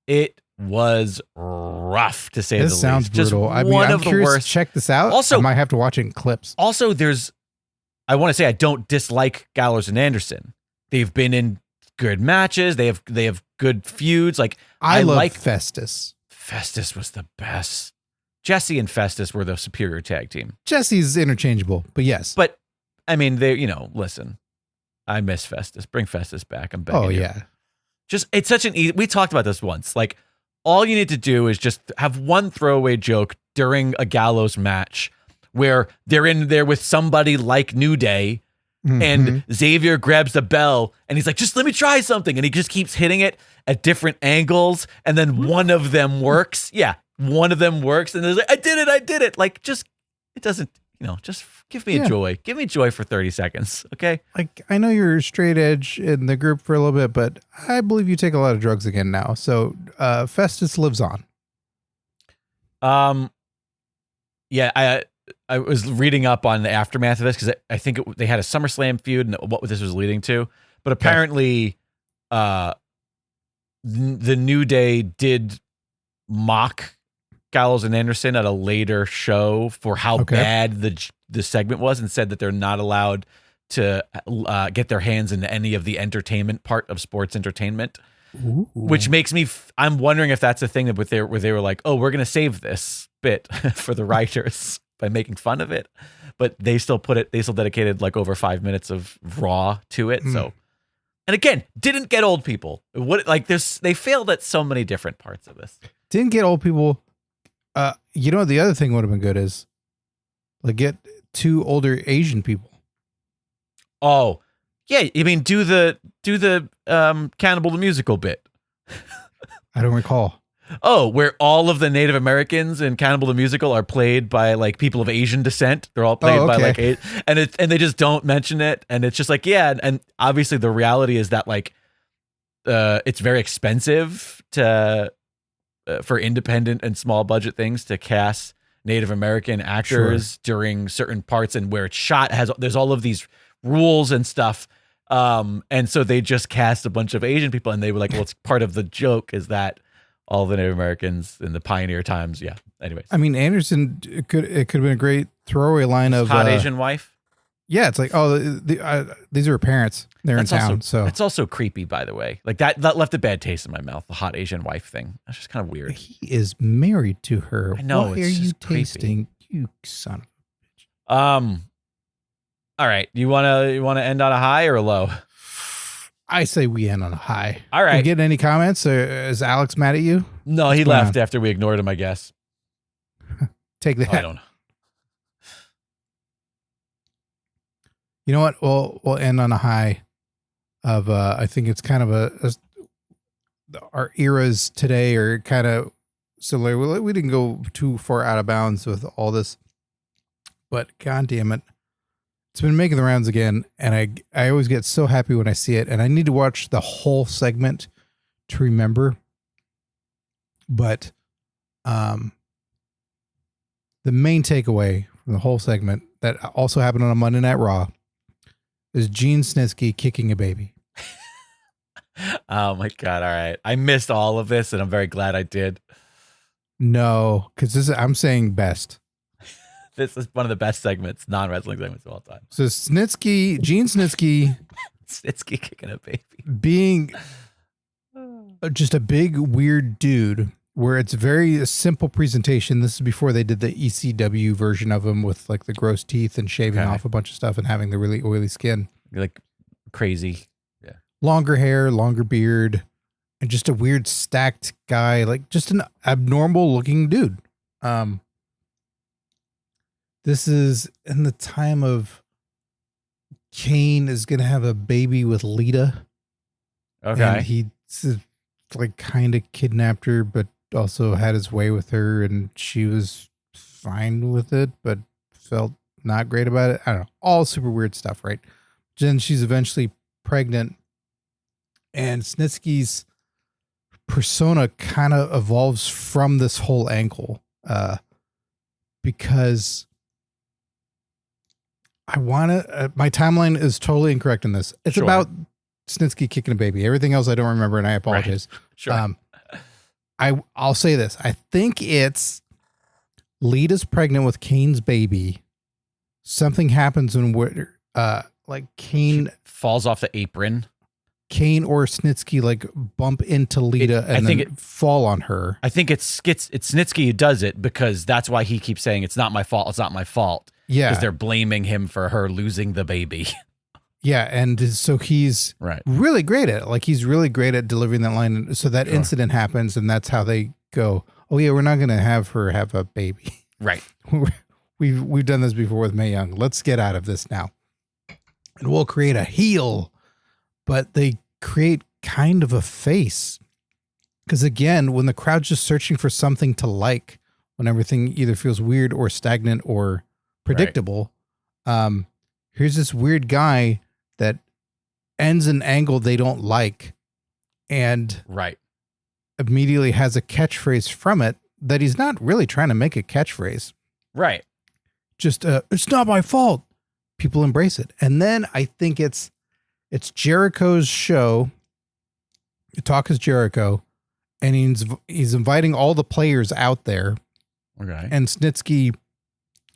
It was rough, to say the least. This sounds brutal. I'm curious to check this out. Also, I might have to watch it in clips. Also, I want to say I don't dislike Gallows and Anderson. They've been in good matches. They have good feuds. Like I like Festus. Festus was the best. Jesse and Festus were the superior tag team. Jesse's interchangeable, but yes. But I mean, listen, I miss Festus. Bring Festus back. I'm begging you. Yeah. It's such an easy. We talked about this once. Like, all you need to do is just have one throwaway joke during a Gallows match where they're in there with somebody like New Day, and Xavier grabs the bell and he's like, just let me try something. And he just keeps hitting it at different angles. And then one of them works. Yeah. One of them works. And they're like, I did it. Like, just, it doesn't, just give me a joy. Give me joy for 30 seconds. Okay. Like, I know you're straight edge in the group for a little bit, but I believe you take a lot of drugs again now. So, Festus lives on. Yeah. I was reading up on the aftermath of this because I think they had a SummerSlam feud and what this was leading to. But apparently, the New Day did mock Gallows and Anderson at a later show for how bad the segment was, and said that they're not allowed to get their hands into any of the entertainment part of sports entertainment. Ooh. Which makes me I'm wondering if that's a thing that where they were like, oh, we're gonna save this bit for the writers by making fun of it, but they still dedicated like over 5 minutes of raw to it. So, and again, didn't get old people. They failed at so many different parts of this. Didn't get old people. The other thing would have been good is like get 2 older Asian people. Oh, yeah. I mean, do the Cannibal the Musical bit. I don't recall. Oh, where all of the Native Americans in Cannibal the Musical are played by like people of Asian descent. They're all played by like and they just don't mention it. And it's just like, yeah. And obviously the reality is that like, it's very expensive for independent and small budget things to cast Native American actors during certain parts, and where it's shot there's all of these rules and stuff. And so they just cast a bunch of Asian people, and they were like, well, it's part of the joke is that all the Native Americans in the pioneer times. Yeah. Anyways. I mean, Anderson, it could have been a great throwaway line of hot Asian wife. Yeah. It's like, these are her parents. They're in town. So it's also creepy, by the way. Like that left a bad taste in my mouth. The hot Asian wife thing. That's just kind of weird. He is married to her. I know. What are you tasting? You son of a bitch. All right. You wanna end on a high or a low? I say we end on a high. All right. You getting any comments? Or is Alex mad at you? No, he left after we ignored him, I guess. Take that. I don't know. You know what? We'll end on a high of I think it's kind of our eras today are kind of similar. We didn't go too far out of bounds with all this, but God damn it. It's been making the rounds again, and I always get so happy when I see it, and I need to watch the whole segment to remember. But the main takeaway from the whole segment that also happened on a Monday Night Raw is Gene Snitsky kicking a baby. Oh my God. All right. I missed all of this, and I'm very glad I did. No, because I'm saying best. This is one of the best segments, non-wrestling segments of all time. So Gene Snitsky kicking a baby. Being just a big, weird dude where it's very simple presentation. This is before they did the ECW version of him with like the gross teeth and shaving off a bunch of stuff and having the really oily skin. Like crazy. Yeah. Longer hair, longer beard, and just a weird stacked guy, like just an abnormal looking dude. This is in the time of Kane is going to have a baby with Lita. Okay. And he like kind of kidnapped her, but also had his way with her, and she was fine with it, but felt not great about it. I don't know. All super weird stuff, right? Then she's eventually pregnant, and Snitsky's persona kind of evolves from this whole angle, because I want to, my timeline is totally incorrect in this. It's about Snitsky kicking a baby. Everything else I don't remember, and I apologize. Right. Sure. I'll say this. I think it's Lita's pregnant with Kane's baby. Something happens when like Kane she falls off the apron. Kane or Snitsky like bump into Lita and then fall on her. I think it's Snitsky who does it because that's why he keeps saying it's not my fault. It's not my fault. Yeah. Because they're blaming him for her losing the baby. Yeah. And so he's really great at it. Like he's really great at delivering that line. So that incident happens, and that's how they go, oh yeah, we're not going to have her have a baby. Right. We've done this before with Mae Young. Let's get out of this now. And we'll create a heel. But they create kind of a face. Because again, when the crowd's just searching for something to like, when everything either feels weird or stagnant or predictable, here's this weird guy that ends an angle they don't like and immediately has a catchphrase from it that he's not really trying to make a catchphrase. Right. Just, it's not my fault. People embrace it. And then I think it's Jericho's show. Talk is Jericho. And he's inviting all the players out there. Okay. And Snitsky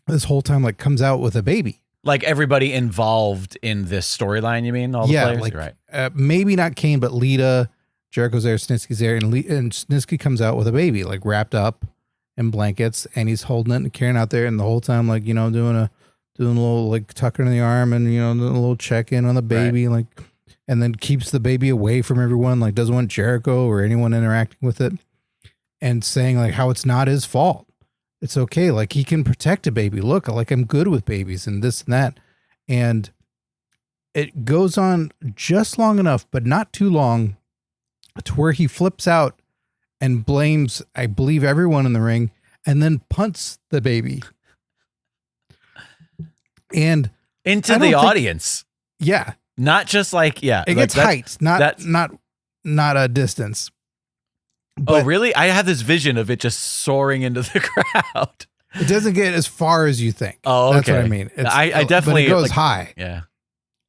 this whole time like comes out with a baby. Like everybody involved in this storyline, you mean? All the players? Like, right. Maybe not Kane, but Lita, Jericho's there, Snitsky's there, and Snitsky comes out with a baby, like wrapped up in blankets, and he's holding it and carrying out there, and the whole time, like, you know, doing a little like tucking in the arm, and you know, doing a little check in on the baby, like, and then keeps the baby away from everyone, like doesn't want Jericho or anyone interacting with it, and saying like how it's not his fault. It's okay. Like he can protect a baby. Look, like I'm good with babies and this and that. And it goes on just long enough, but not too long, to where he flips out and blames, I believe, everyone in the ring, and then punts the baby. And into the audience. Yeah. Not just like, it gets height, not a distance. But, oh, really? I have this vision of it just soaring into the crowd. It doesn't get as far as you think. Oh, okay. That's what I mean. I definitely... But it goes high. Yeah.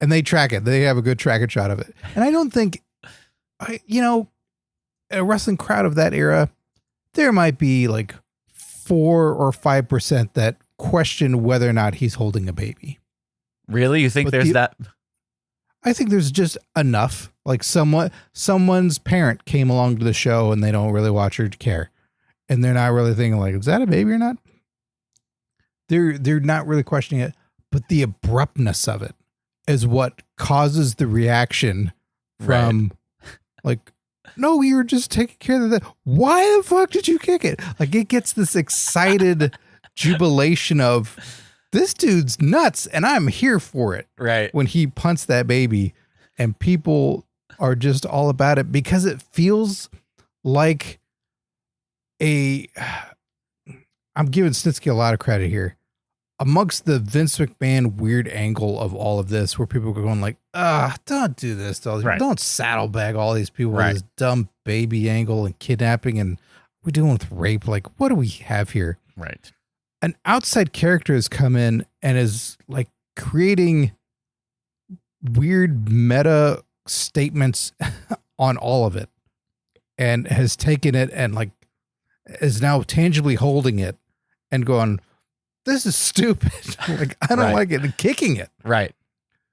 And they track it. They have a good track and shot of it. And I don't think, a wrestling crowd of that era, there might be like 4 or 5% that question whether or not he's holding a baby. Really? You think there's that? I think there's just enough. Like someone's parent came along to the show and they don't really watch or care. And they're not really thinking like, is that a baby or not? They're not really questioning it, but the abruptness of it is what causes the reaction from like, no, you were just taking care of that. Why the fuck did you kick it? Like it gets this excited jubilation of this dude's nuts and I'm here for it. Right. When he punts that baby and people are just all about it because it feels like I'm giving Snitsky a lot of credit here. Amongst the Vince McMahon weird angle of all of this, where people are going like, don't do this. Don't saddlebag all these people with this dumb baby angle and kidnapping and we're dealing with rape. Like, what do we have here? Right. An outside character has come in and is like creating weird meta statements on all of it and has taken it and like is now tangibly holding it and going, this is stupid. Like, I don't like it, and kicking it. Right.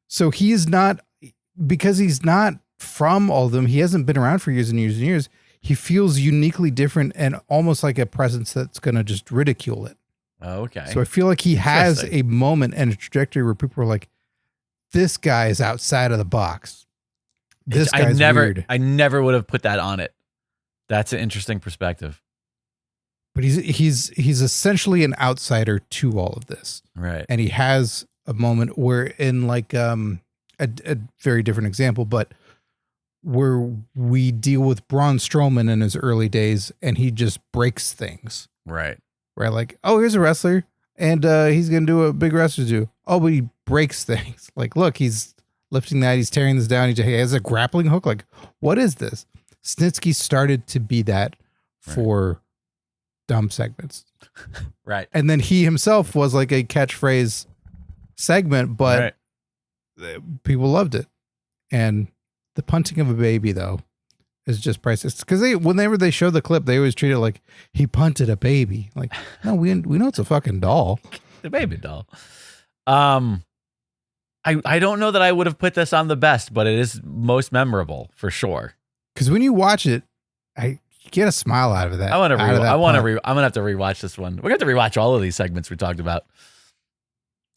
So he's not, because he's not from all of them, he hasn't been around for years and years and years. He feels uniquely different and almost like a presence that's going to just ridicule it. Oh, okay. So I feel like he has a moment and a trajectory where people are like, this guy is outside of the box. This guy's weird. I never would have put that on it. That's an interesting perspective. But he's essentially an outsider to all of this. Right. And he has a moment where in like a very different example, but where we deal with Braun Strowman in his early days and he just breaks things. Right. Right. Like, oh, here's a wrestler and he's going to do what big wrestlers do. Oh, but he breaks things. Like, look, he's lifting that. He's tearing this down. He has a grappling hook. Like, what is this? Snitsky started to be that for dumb segments. Right. And then he himself was like a catchphrase segment, but people loved it. And the punting of a baby, though, is just priceless. Because whenever they show the clip, they always treat it like he punted a baby. Like, no, we know it's a fucking doll. The baby doll. I don't know that I would have put this on the best, but it is most memorable for sure. Because when you watch it, I get a smile out of that. I'm gonna have to rewatch this one. We're gonna have to rewatch all of these segments we talked about.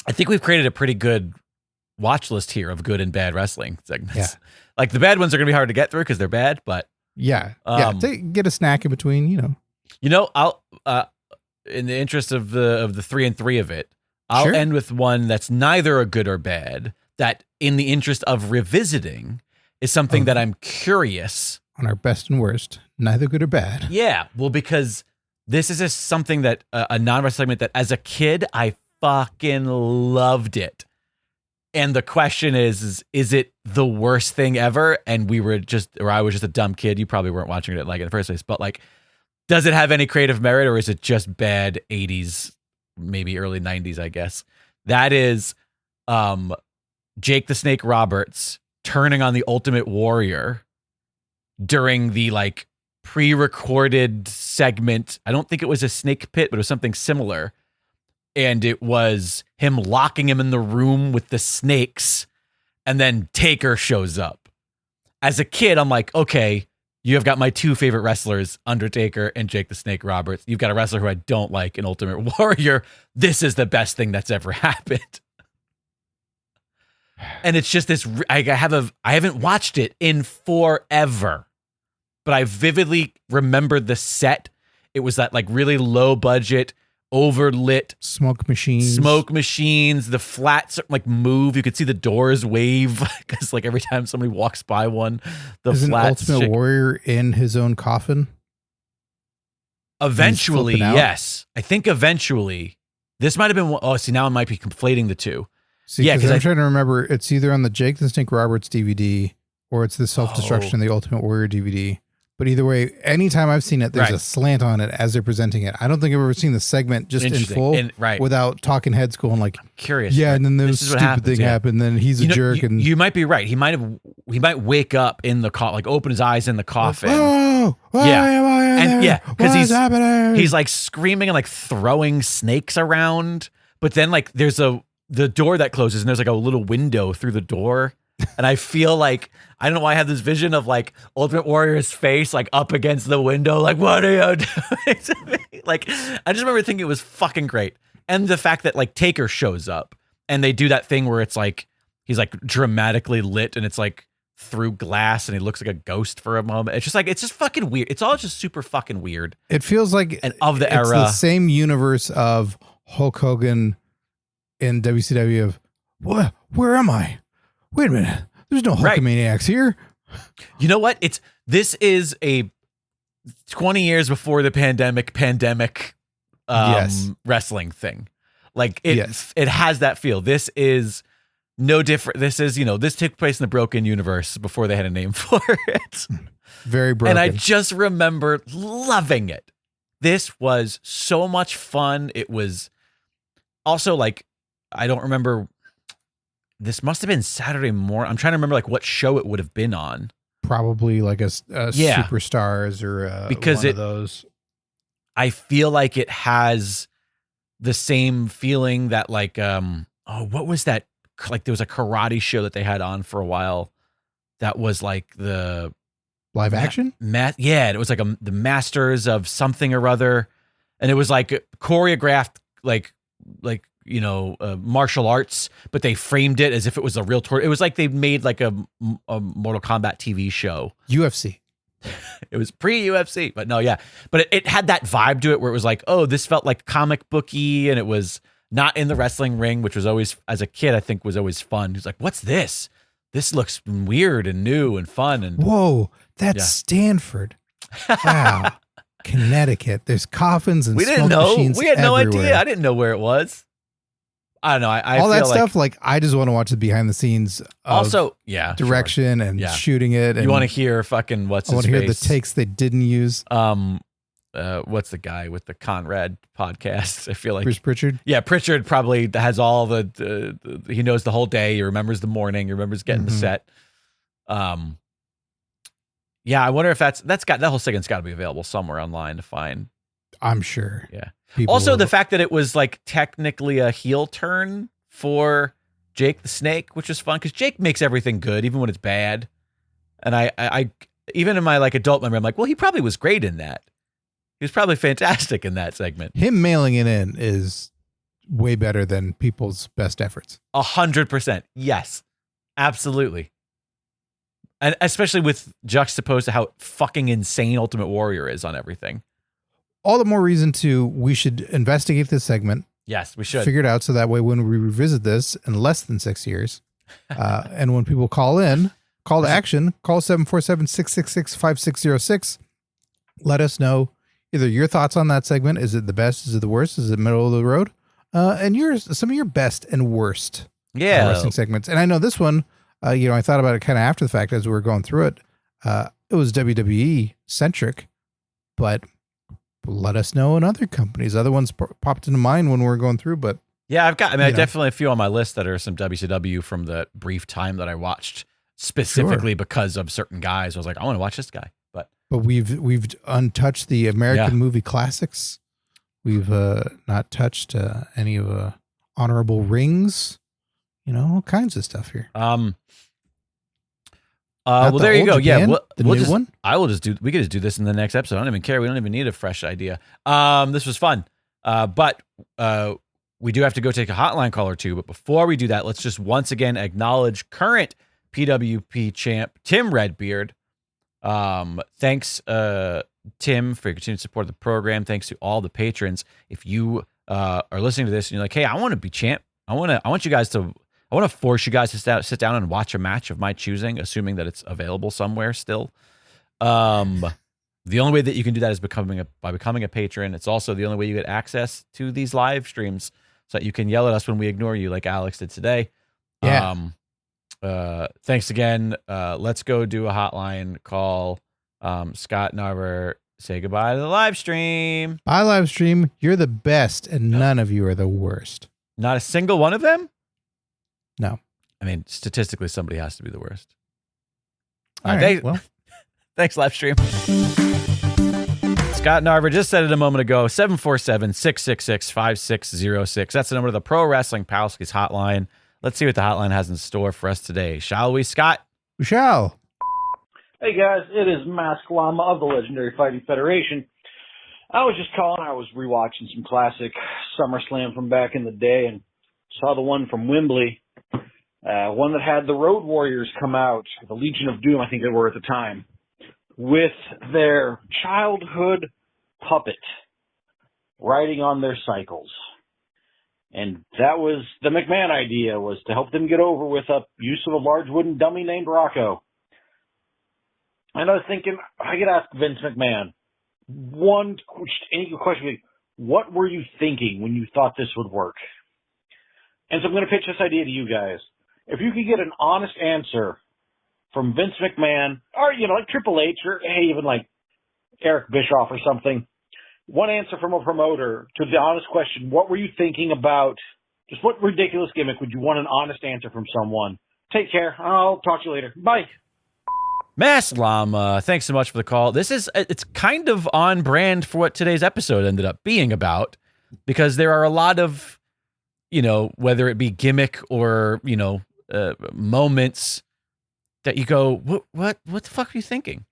I think we've created a pretty good watch list here of good and bad wrestling segments. Yeah. Like the bad ones are gonna be hard to get through because they're bad, but get a snack in between. I'll in the interest of the 3 and 3 of it, I'll end with one that's neither a good or bad. That in the interest of revisiting is something that I'm curious. On our best and worst, neither good or bad. Yeah, well, because this is just something that a non-wrestling segment that as a kid, I fucking loved it. And the question is it the worst thing ever? And I was just a dumb kid. You probably weren't watching it like in the first place, but like, does it have any creative merit or is it just bad 80s, maybe early 90s, I guess? That is Jake the Snake Roberts turning on the Ultimate Warrior during the like pre-recorded segment. I don't think it was a snake pit, but it was something similar. And it was him locking him in the room with the snakes. And then Taker shows up. As a kid, I'm like, okay, you have got my 2 favorite wrestlers, Undertaker and Jake the Snake Roberts. You've got a wrestler who I don't like, an Ultimate Warrior. This is the best thing that's ever happened. And it's just this, I haven't watched it in forever, but I vividly remembered the set. It was that like really low budget, overlit smoke machines, the flats like move. You could see the doors wave because like every time somebody walks by one, the flats. Ultimate Warrior in his own coffin? Eventually, yes. I think eventually. This might have been, now I might be conflating the two. See, because I'm trying to remember, it's either on the Jake the Snake Roberts DVD or it's the Self-Destruction of the Ultimate Warrior DVD. But either way, anytime I've seen it, there's Right. a slant on it as they're presenting it. I don't think I've ever seen the segment just in Interesting. full Right. without talking heads going like, Curious. yeah, right? and then This this is what stupid happens, thing yeah. happened, then he's a jerk. And you might be right. He might wake up in the like open his eyes in the coffin. oh, why Yeah. am I in And there? yeah, because What is happening? he's like screaming and like throwing snakes around. But then like there's the door that closes and there's like a little window through the door. And I feel like, I don't know why I have this vision of like Ultimate Warrior's face like up against the window, like, what are you doing to me? Like, I just remember thinking it was fucking great. And the fact that like Taker shows up and they do that thing where it's like, he's like dramatically lit and it's like through glass and he looks like a ghost for a moment. It's just like, it's just fucking weird. It's all just super fucking weird. It feels like And of the it's era. the same universe of Hulk Hogan in WCW of, what? Where am I? Wait a minute. There's no Right. Hulkamaniacs here. You know what? This is a 20 years before the pandemic Yes. wrestling thing. Like it Yes. it has that feel. This is no different. This is, this took place in the Broken Universe before they had a name for it. Very broken. And I just remember loving it. This was so much fun. It was also like, I don't remember. This must have been Saturday morning. I'm trying to remember like what show it would have been on. Probably like a Yeah. Superstars or Because one of those. I feel like it has the same feeling that like, what was that? Like there was a karate show that they had on for a while. That was like the Live action? yeah, it was like the Masters of something or other. And it was like choreographed, like, martial arts, but they framed it as if it was a real tour. It was like they made like a Mortal Kombat TV show. UFC. It was pre-UFC, but no, yeah. But it had that vibe to it where it was like, oh, this felt like comic booky, and it was not in the wrestling ring, which was always, as a kid, I think was always fun. He's like, what's this? This looks weird and new and fun. And Whoa, that's Yeah. Stanford. Wow. Connecticut. There's coffins and we smoke didn't know. machines We had no everywhere. idea. I didn't know where it was. I don't know. I All feel that like, stuff, like I just want to watch the behind the scenes of also, yeah, sure. direction and Yeah. shooting it. And You want to hear fucking what's I his want to hear the face? takes they didn't use. What's the guy with the Conrad podcast? I feel like Bruce Pritchard. Yeah, Pritchard probably has all the he knows the whole day. He remembers the morning. He remembers getting the Mhm. set. Yeah, I wonder if that whole segment's got to be available somewhere online to find. I'm sure. Yeah. People Also, will- the fact that it was like technically a heel turn for Jake the Snake, which was fun because Jake makes everything good, even when it's bad. And I even in my like adult memory, I'm like, well, he probably was great in that. He was probably fantastic in that segment. him mailing it in is way better than people's best efforts. 100%. Yes, absolutely. And especially with juxtaposed to how fucking insane Ultimate Warrior is on everything. All the more reason we should investigate this segment, Yes, we should. figure it out so that way when we revisit this in less than 6 years, and when people call in, call to action, call 747-666-5606. Let us know either your thoughts on that segment. Is it the best? Is it the worst? Is it middle of the road? And some of your best and worst Yeah. wrestling segments. And I know this one, I thought about it kind of after the fact as we were going through it. It was WWE centric, but let us know in other companies. Other ones popped into mind when we were going through, but Yeah, I You know. definitely a few on my list that are some WCW from the brief time that I watched specifically because of certain guys. I was like, I want to watch this guy. But we've untouched the American Yeah. movie classics. We've not touched any of honorable rings. All kinds of stuff here. well, Not the there you old go. Yeah, Japan, the new just, one. we could just do this in the next episode. I don't even care. We don't even need a fresh idea. This was fun. But we do have to go take a hotline call or two. But before we do that, let's just once again acknowledge current PWP champ Tim Redbeard. Thanks, Tim, for your continued support of the program. Thanks to all the patrons. If you are listening to this and you're like, hey, I want to be champ. I want to force you guys to sit down and watch a match of my choosing, assuming that it's available somewhere still. The only way that you can do that is by becoming a patron. It's also the only way you get access to these live streams so that you can yell at us when we ignore you like Alex did today. Yeah. Thanks again. Let's go do a hotline call. Scott Narver, say goodbye to the live stream. Bye, live stream. You're the best, and none of you are the worst. Not a single one of them? No. I mean, statistically, somebody has to be the worst. All right, well. Thanks, live stream. Scott Narver just said it a moment ago, 747-666-5606. That's the number of the Pro Wrestling Palskis hotline. Let's see what the hotline has in store for us today. Shall we, Scott? We shall. Hey, guys. It is Mask Llama of the Legendary Fighting Federation. I was just calling. I was rewatching some classic SummerSlam from back in the day and saw the one from Wembley, one that had the Road Warriors come out, the Legion of Doom, I think they were at the time, with their childhood puppet riding on their cycles. And that was the McMahon idea, was to help them get over with a use of a large wooden dummy named Rocco. And I was thinking, I could ask Vince McMahon any question, what were you thinking when you thought this would work? And so I'm going to pitch this idea to you guys. If you could get an honest answer from Vince McMahon, or, like Triple H, or hey, even like Eric Bischoff or something, one answer from a promoter to the honest question, what were you thinking about, just what ridiculous gimmick would you want an honest answer from someone? Take care. I'll talk to you later. Bye. Mask Llama, thanks so much for the call. It's kind of on brand for what today's episode ended up being about, because there are a lot of, whether it be gimmick or, moments that you go, what the fuck are you thinking?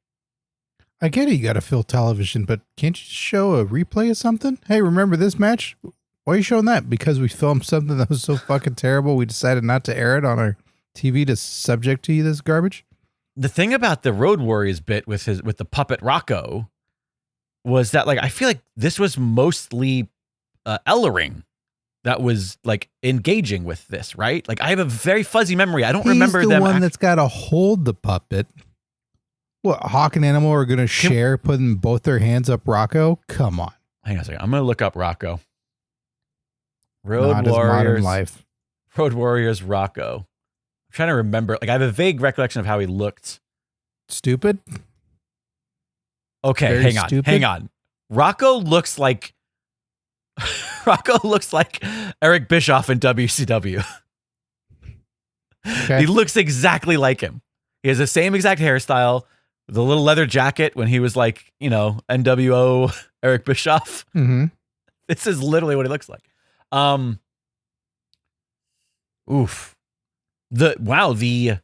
I get it, you got to fill television, but can't you show a replay of something? Hey, remember this match? Why are you showing that? Because we filmed something that was so fucking terrible, we decided not to air it on our TV to subject to you this garbage? The thing about the Road Warriors bit with the puppet Rocco was that, I feel like this was mostly Ellering that was engaging with this, right? I have a very fuzzy memory. I don't remember them. He's the one that's got to hold the puppet. What, Hawk and Animal are going to share putting both their hands up Rocco? Come on. Hang on a second. I'm going to look up Rocco. Not Warriors. Modern life. Road Warriors Rocco. I'm trying to remember. I have a vague recollection of how he looked. Stupid? Okay, Very stupid. Hang on. Rocco looks like Eric Bischoff in WCW. Okay. He looks exactly like him. He has the same exact hairstyle, the little leather jacket when he was NWO Eric Bischoff. Mm-hmm. This is literally what he looks like. Oof. The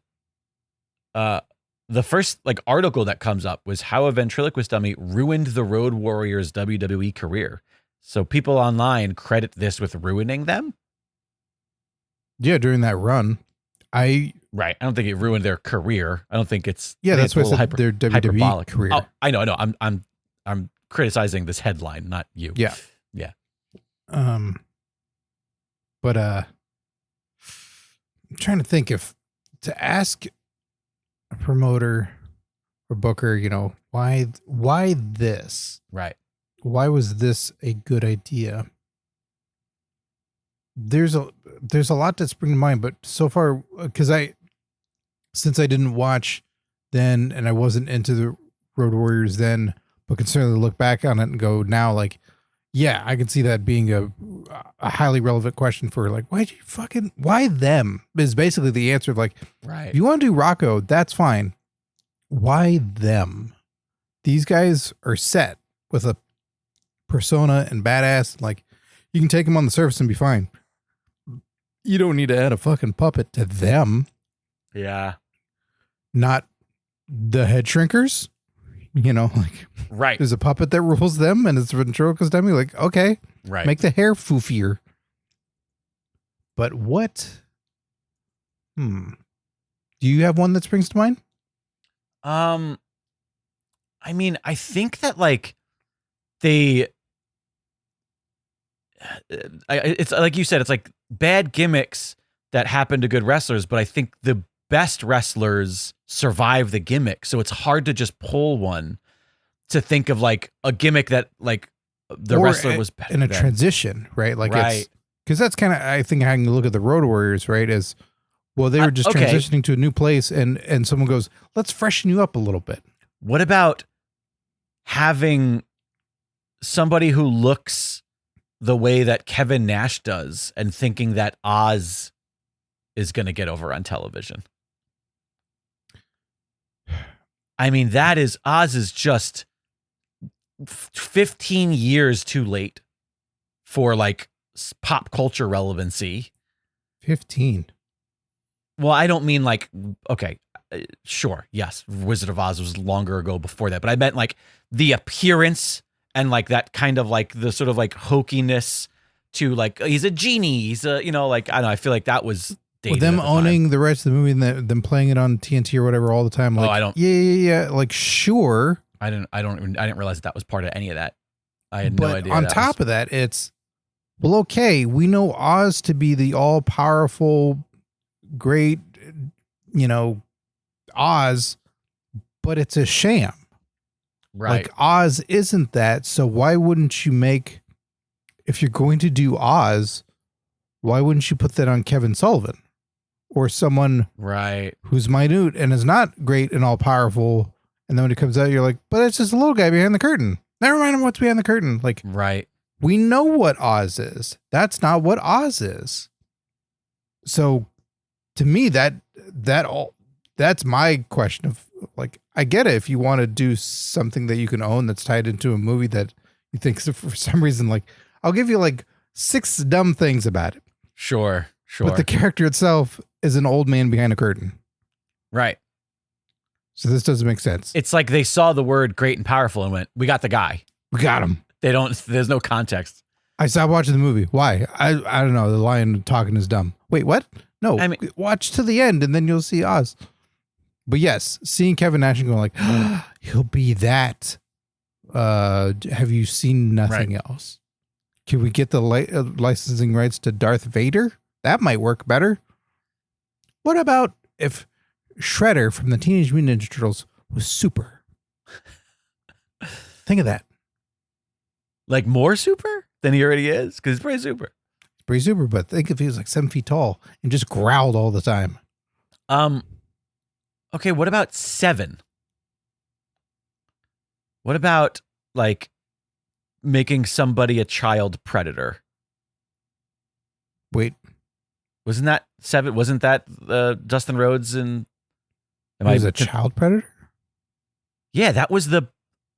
first article that comes up was how a ventriloquist dummy ruined the Road Warriors WWE career. So people online credit this with ruining them. Yeah, during that run, I don't think it ruined their career. I don't think it's that's why I said their WWE hyperbolic career. Oh, I know. I'm criticizing this headline, not you. Yeah. But I'm trying to think if to ask a promoter or booker, why this? Right. Why was this a good idea? There's a lot that springs to mind, but so far, since I didn't watch then and I wasn't into the Road Warriors then, but can certainly look back on it and go now, yeah, I can see that being a highly relevant question for why them is basically the answer. Right. If you want to do Rocco, that's fine. Why them? These guys are set with a persona and badass. You can take them on the surface and be fine. You don't need to add a fucking puppet to them. Yeah. Not the head shrinkers. Right. There's a puppet that rules them and it's a ventriloquist dummy. Okay. Right. Make the hair foofier. But what? Do you have one that springs to mind? I think that it's like you said, it's bad gimmicks that happen to good wrestlers, but I think the best wrestlers survive the gimmick. So it's hard to just pull one to think of a gimmick that the wrestler was in a transition, right? Right. Because that's kind of, I think, how you look at the Road Warriors, right? As well, they were just transitioning to a new place and someone goes, let's freshen you up a little bit. What about having somebody who looks the way that Kevin Nash does and thinking that Oz is going to get over on television. I mean, Oz is just 15 years too late for like pop culture relevancy. 15. Well, I don't mean like, okay, sure. Yes. Wizard of Oz was longer ago before that, but I meant like the appearance and like that kind of like the sort of like hokiness to like, he's a genie. He's a, like, I don't know. I feel like that was dated. With them owning the rights to the movie and them playing it on TNT or whatever all the time. Like, I don't. Yeah. Like, sure. I didn't realize that was part of any of that. I had no idea. On top of that, it's, well, okay, we know Oz to be the all powerful, great, Oz, but it's a sham. Right. Like Oz isn't that. So why wouldn't you if you're going to do Oz, why wouldn't you put that on Kevin Sullivan or someone who's minute and is not great and all powerful? And then when it comes out, you're like, but it's just a little guy behind the curtain. Never mind what's behind the curtain. Like, right. We know what Oz is. That's not what Oz is. So to me, that's my question of like, I get it. If you want to do something that you can own that's tied into a movie that you think for some reason, like, I'll give you like 6 dumb things about it. Sure. But the character itself is an old man behind a curtain. Right. So this doesn't make sense. It's like they saw the word great and powerful and went, we got the guy. We got him. There's no context. I stopped watching the movie. Why? I don't know. The lion talking is dumb. Wait, what? No, I mean, watch to the end and then you'll see Oz. But yes, seeing Kevin Nash and going like, he'll be that. Have you seen nothing else? Can we get the licensing rights to Darth Vader? That might work better. What about if Shredder from the Teenage Mutant Ninja Turtles was super? Think of that. Like more super than he already is? Because he's pretty super. It's pretty super, but think if he was like 7 feet tall and just growled all the time. Okay, what about 7? What about like making somebody a child predator? Wait. Wasn't that 7? Wasn't that Dustin Rhodes and He was a child predator? Yeah, that was him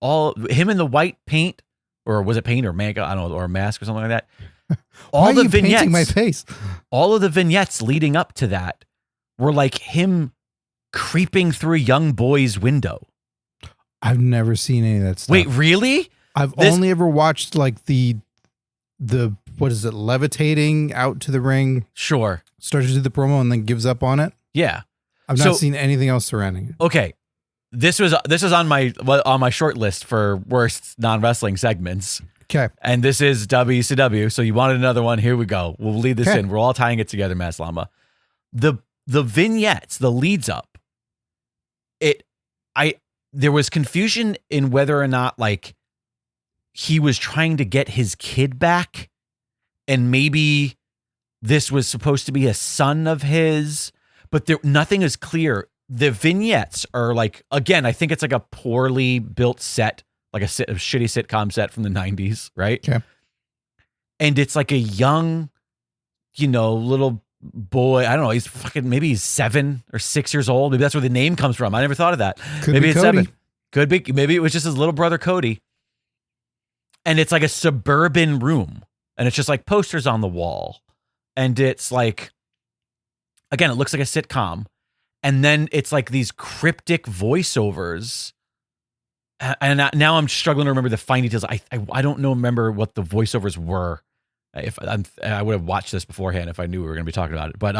in the white paint. Or was it paint or makeup? I don't know, or a mask or something like that. Why are you painting my face? All of the vignettes leading up to that were like him creeping through a young boy's window. I've never seen any of that stuff. Wait, really? I've only ever watched like the what is it, levitating out to the ring. Sure. Starts to do the promo and then gives up on it. Yeah. I've not seen anything else surrounding it. Okay. This was on my short list for worst non-wrestling segments. Okay. And this is WCW. So you wanted another one. Here we go. We'll lead this in. We're all tying it together, Mass Llama. The vignettes, the leads up, there was confusion in whether or not like he was trying to get his kid back and maybe this was supposed to be a son of his, but nothing is clear. The vignettes are like, again, I think it's like a poorly built set, like a shitty sitcom set from the 90s, right? Okay. And it's like a young, little boy. I don't know. Maybe he's 7 or 6 years old. Maybe that's where the name comes from. I never thought of that. Maybe it's Cody. 7. Could be. Maybe it was just his little brother, Cody. And it's like a suburban room. And it's just like posters on the wall. And it's like, again, it looks like a sitcom. And then it's like these cryptic voiceovers. And now I'm struggling to remember the fine details. I don't remember what the voiceovers were. I would have watched this beforehand if I knew we were going to be talking about it. But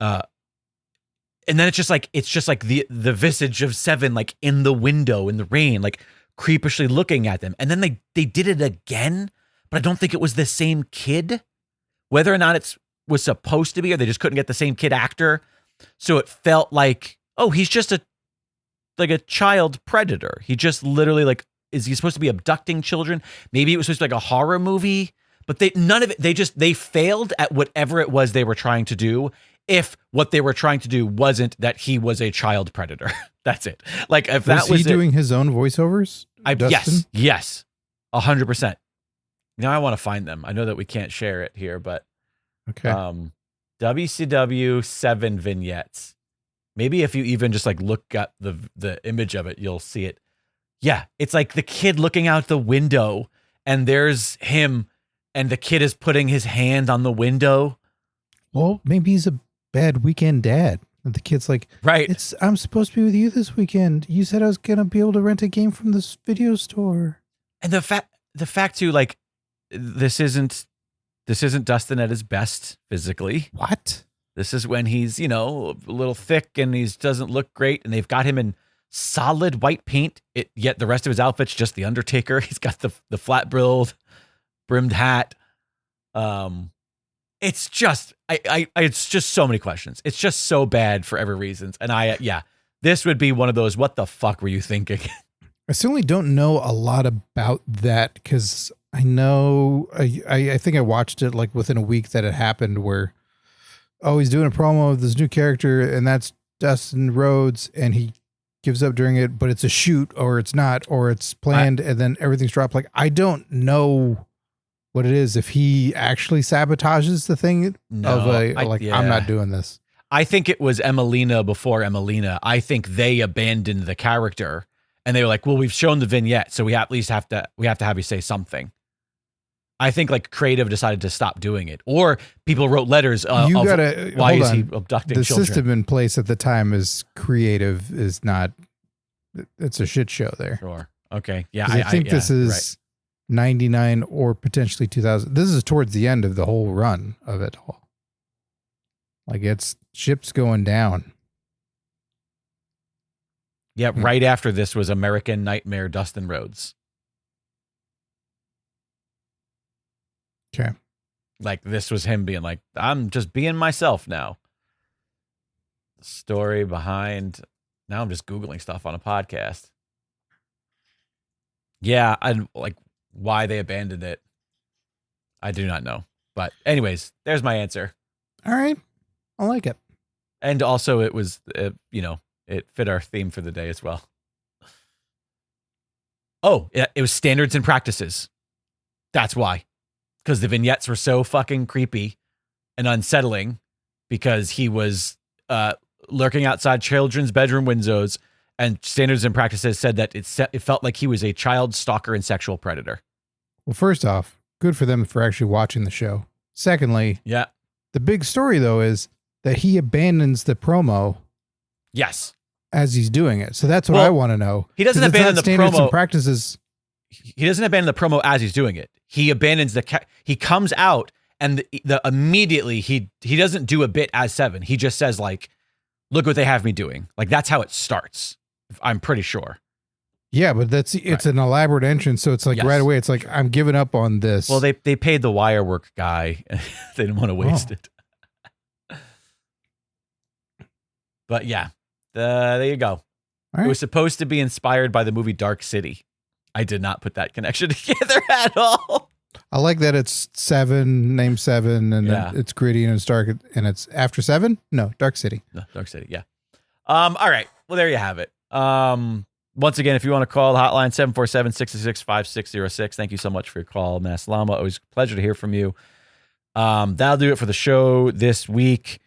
and then it's just like the visage of 7 like in the window in the rain, like creepishly looking at them. And then they did it again, but I don't think it was the same kid. Whether or not it was supposed to be, or they just couldn't get the same kid actor. So it felt like, oh, he's just a child predator. He just literally like, is he supposed to be abducting children? Maybe it was supposed to be like a horror movie, but none of it. They failed at whatever it was they were trying to do. if what they were trying to do wasn't that he was a child predator. That's it. Like if that was was he doing his own voiceovers? Yes, 100%. Now I want to find them. I know that we can't share it here, but okay. WCW 7 vignettes. Maybe if you even just like look at the image of it, you'll see it. Yeah, it's like the kid looking out the window, and there's him, and the kid is putting his hand on the window. Well, maybe he's a bad weekend dad. And the kid's like, right. I'm supposed to be with you this weekend. You said I was gonna be able to rent a game from this video store. And the fact too, like, this isn't Dustin at his best physically. What? This is when he's, a little thick and he doesn't look great, and they've got him in solid white paint. Yet the rest of his outfit's just the Undertaker. He's got the flat brimmed hat. It's just it's just so many questions. It's just so bad for every reason. And this would be one of those, what the fuck were you thinking? I certainly don't know a lot about that, because I know I think I watched it like within a week that it happened, where he's doing a promo of this new character, and that's Dustin Rhodes, and he gives up during it, but it's a shoot, or it's not, or it's planned, and then everything's dropped. Like, I don't know what it is, if he actually sabotages the thing I'm not doing this. I think it was Emelina before Emelina. I think they abandoned the character, and they were like, well, we've shown the vignette, so we at least have to have you say something. I think like creative decided to stop doing it, or people wrote letters why is he abducting children? The system in place at the time is creative, is not, it's a shit show there. Sure. Okay. Yeah. I think this is 99 or potentially 2000. This is towards the end of the whole run of it all. Like, it's ships going down. Yeah. Right after this was American Nightmare Dustin Rhodes. Okay. Like, this was him being like, I'm just being myself now. The story behind, now I'm just Googling stuff on a podcast. Yeah. I like why they abandoned it. I do not know. But anyways, there's my answer. All right. I like it. And also it was, it fit our theme for the day as well. Oh, it was standards and practices. That's why. Because the vignettes were so fucking creepy and unsettling, because he was lurking outside children's bedroom windows, and standards and practices said that it felt like he was a child stalker and sexual predator. Well, first off, good for them for actually watching the show. Secondly, the big story, though, is that he abandons the promo. Yes. As he's doing it. So that's what I want to know. He doesn't abandon the promo. And practices. He doesn't abandon the promo as he's doing it. He abandons he comes out, and the immediately he doesn't do a bit as Seven. He just says, like, look what they have me doing. Like, that's how it starts. I'm pretty sure. Yeah, but it's an elaborate entrance, so it's like right away it's like, I'm giving up on this. Well, they paid the wire work guy. They didn't want to waste it. But yeah, there you go. Right. It was supposed to be inspired by the movie Dark City. I did not put that connection together at all. I like that it's named Seven, and it's gritty and it's dark, and it's after Seven? No, Dark City. No, Dark City, yeah. All right. Well, there you have it. Once again, if you want to call the hotline, 747-666-5606. Thank you so much for your call, Mass Llama. Always a pleasure to hear from you. That'll do it for the show this week.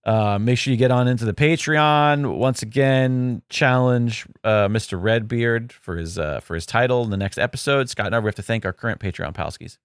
Make sure you get on into the Patreon. Once again, challenge Mr. Redbeard for his title in the next episode. Scott and I, we have to thank our current Patreon Palskis.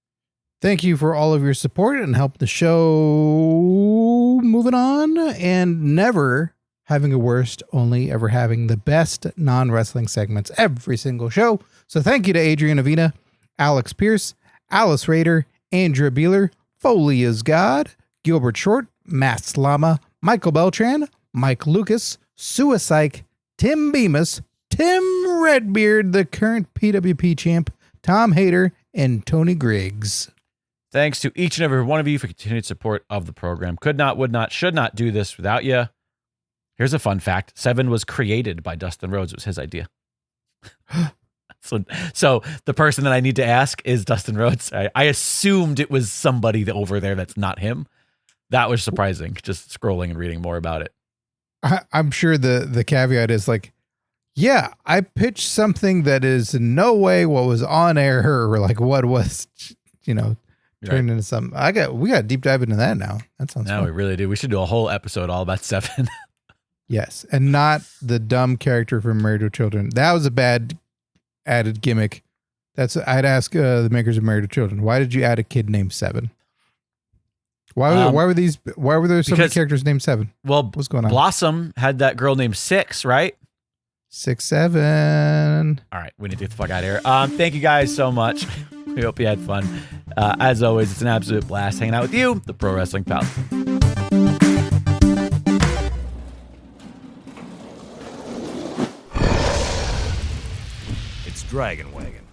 Thank you for all of your support and help the show moving on, and never having a worst, only ever having the best non-wrestling segments every single show. So thank you to Adrian Avina, Alex Pierce, Alice Rader, Andrea Beeler, Foley is God, Gilbert Short, Matt Lama, Michael Beltran, Mike Lucas, Suicide, Tim Bemis, Tim Redbeard, the current PWP champ, Tom Hayter, and Tony Griggs. Thanks to each and every one of you for continued support of the program. Could not, would not, should not do this without you. Here's a fun fact. Seven was created by Dustin Rhodes. It was his idea. So the person that I need to ask is Dustin Rhodes. I assumed it was somebody over there that's not him. That was surprising, just scrolling and reading more about it. I'm sure the caveat is like, yeah, I pitched something that is in no way what was on air or like what was, turned into something. We got to deep dive into that now. That sounds fun. We really do. We should do a whole episode all about Seven. Yes, and not the dumb character from Married with Children. That was a bad added gimmick. I'd ask the makers of Married with Children, why did you add a kid named Seven? Why were there so many characters named Seven? Well, what's going on? Blossom had that girl named Six, right? 6, 7. All right, we need to get the fuck out of here. Thank you guys so much. We hope you had fun. As always, it's an absolute blast hanging out with you, the Pro Wrestling Pals. It's Dragon Wagon.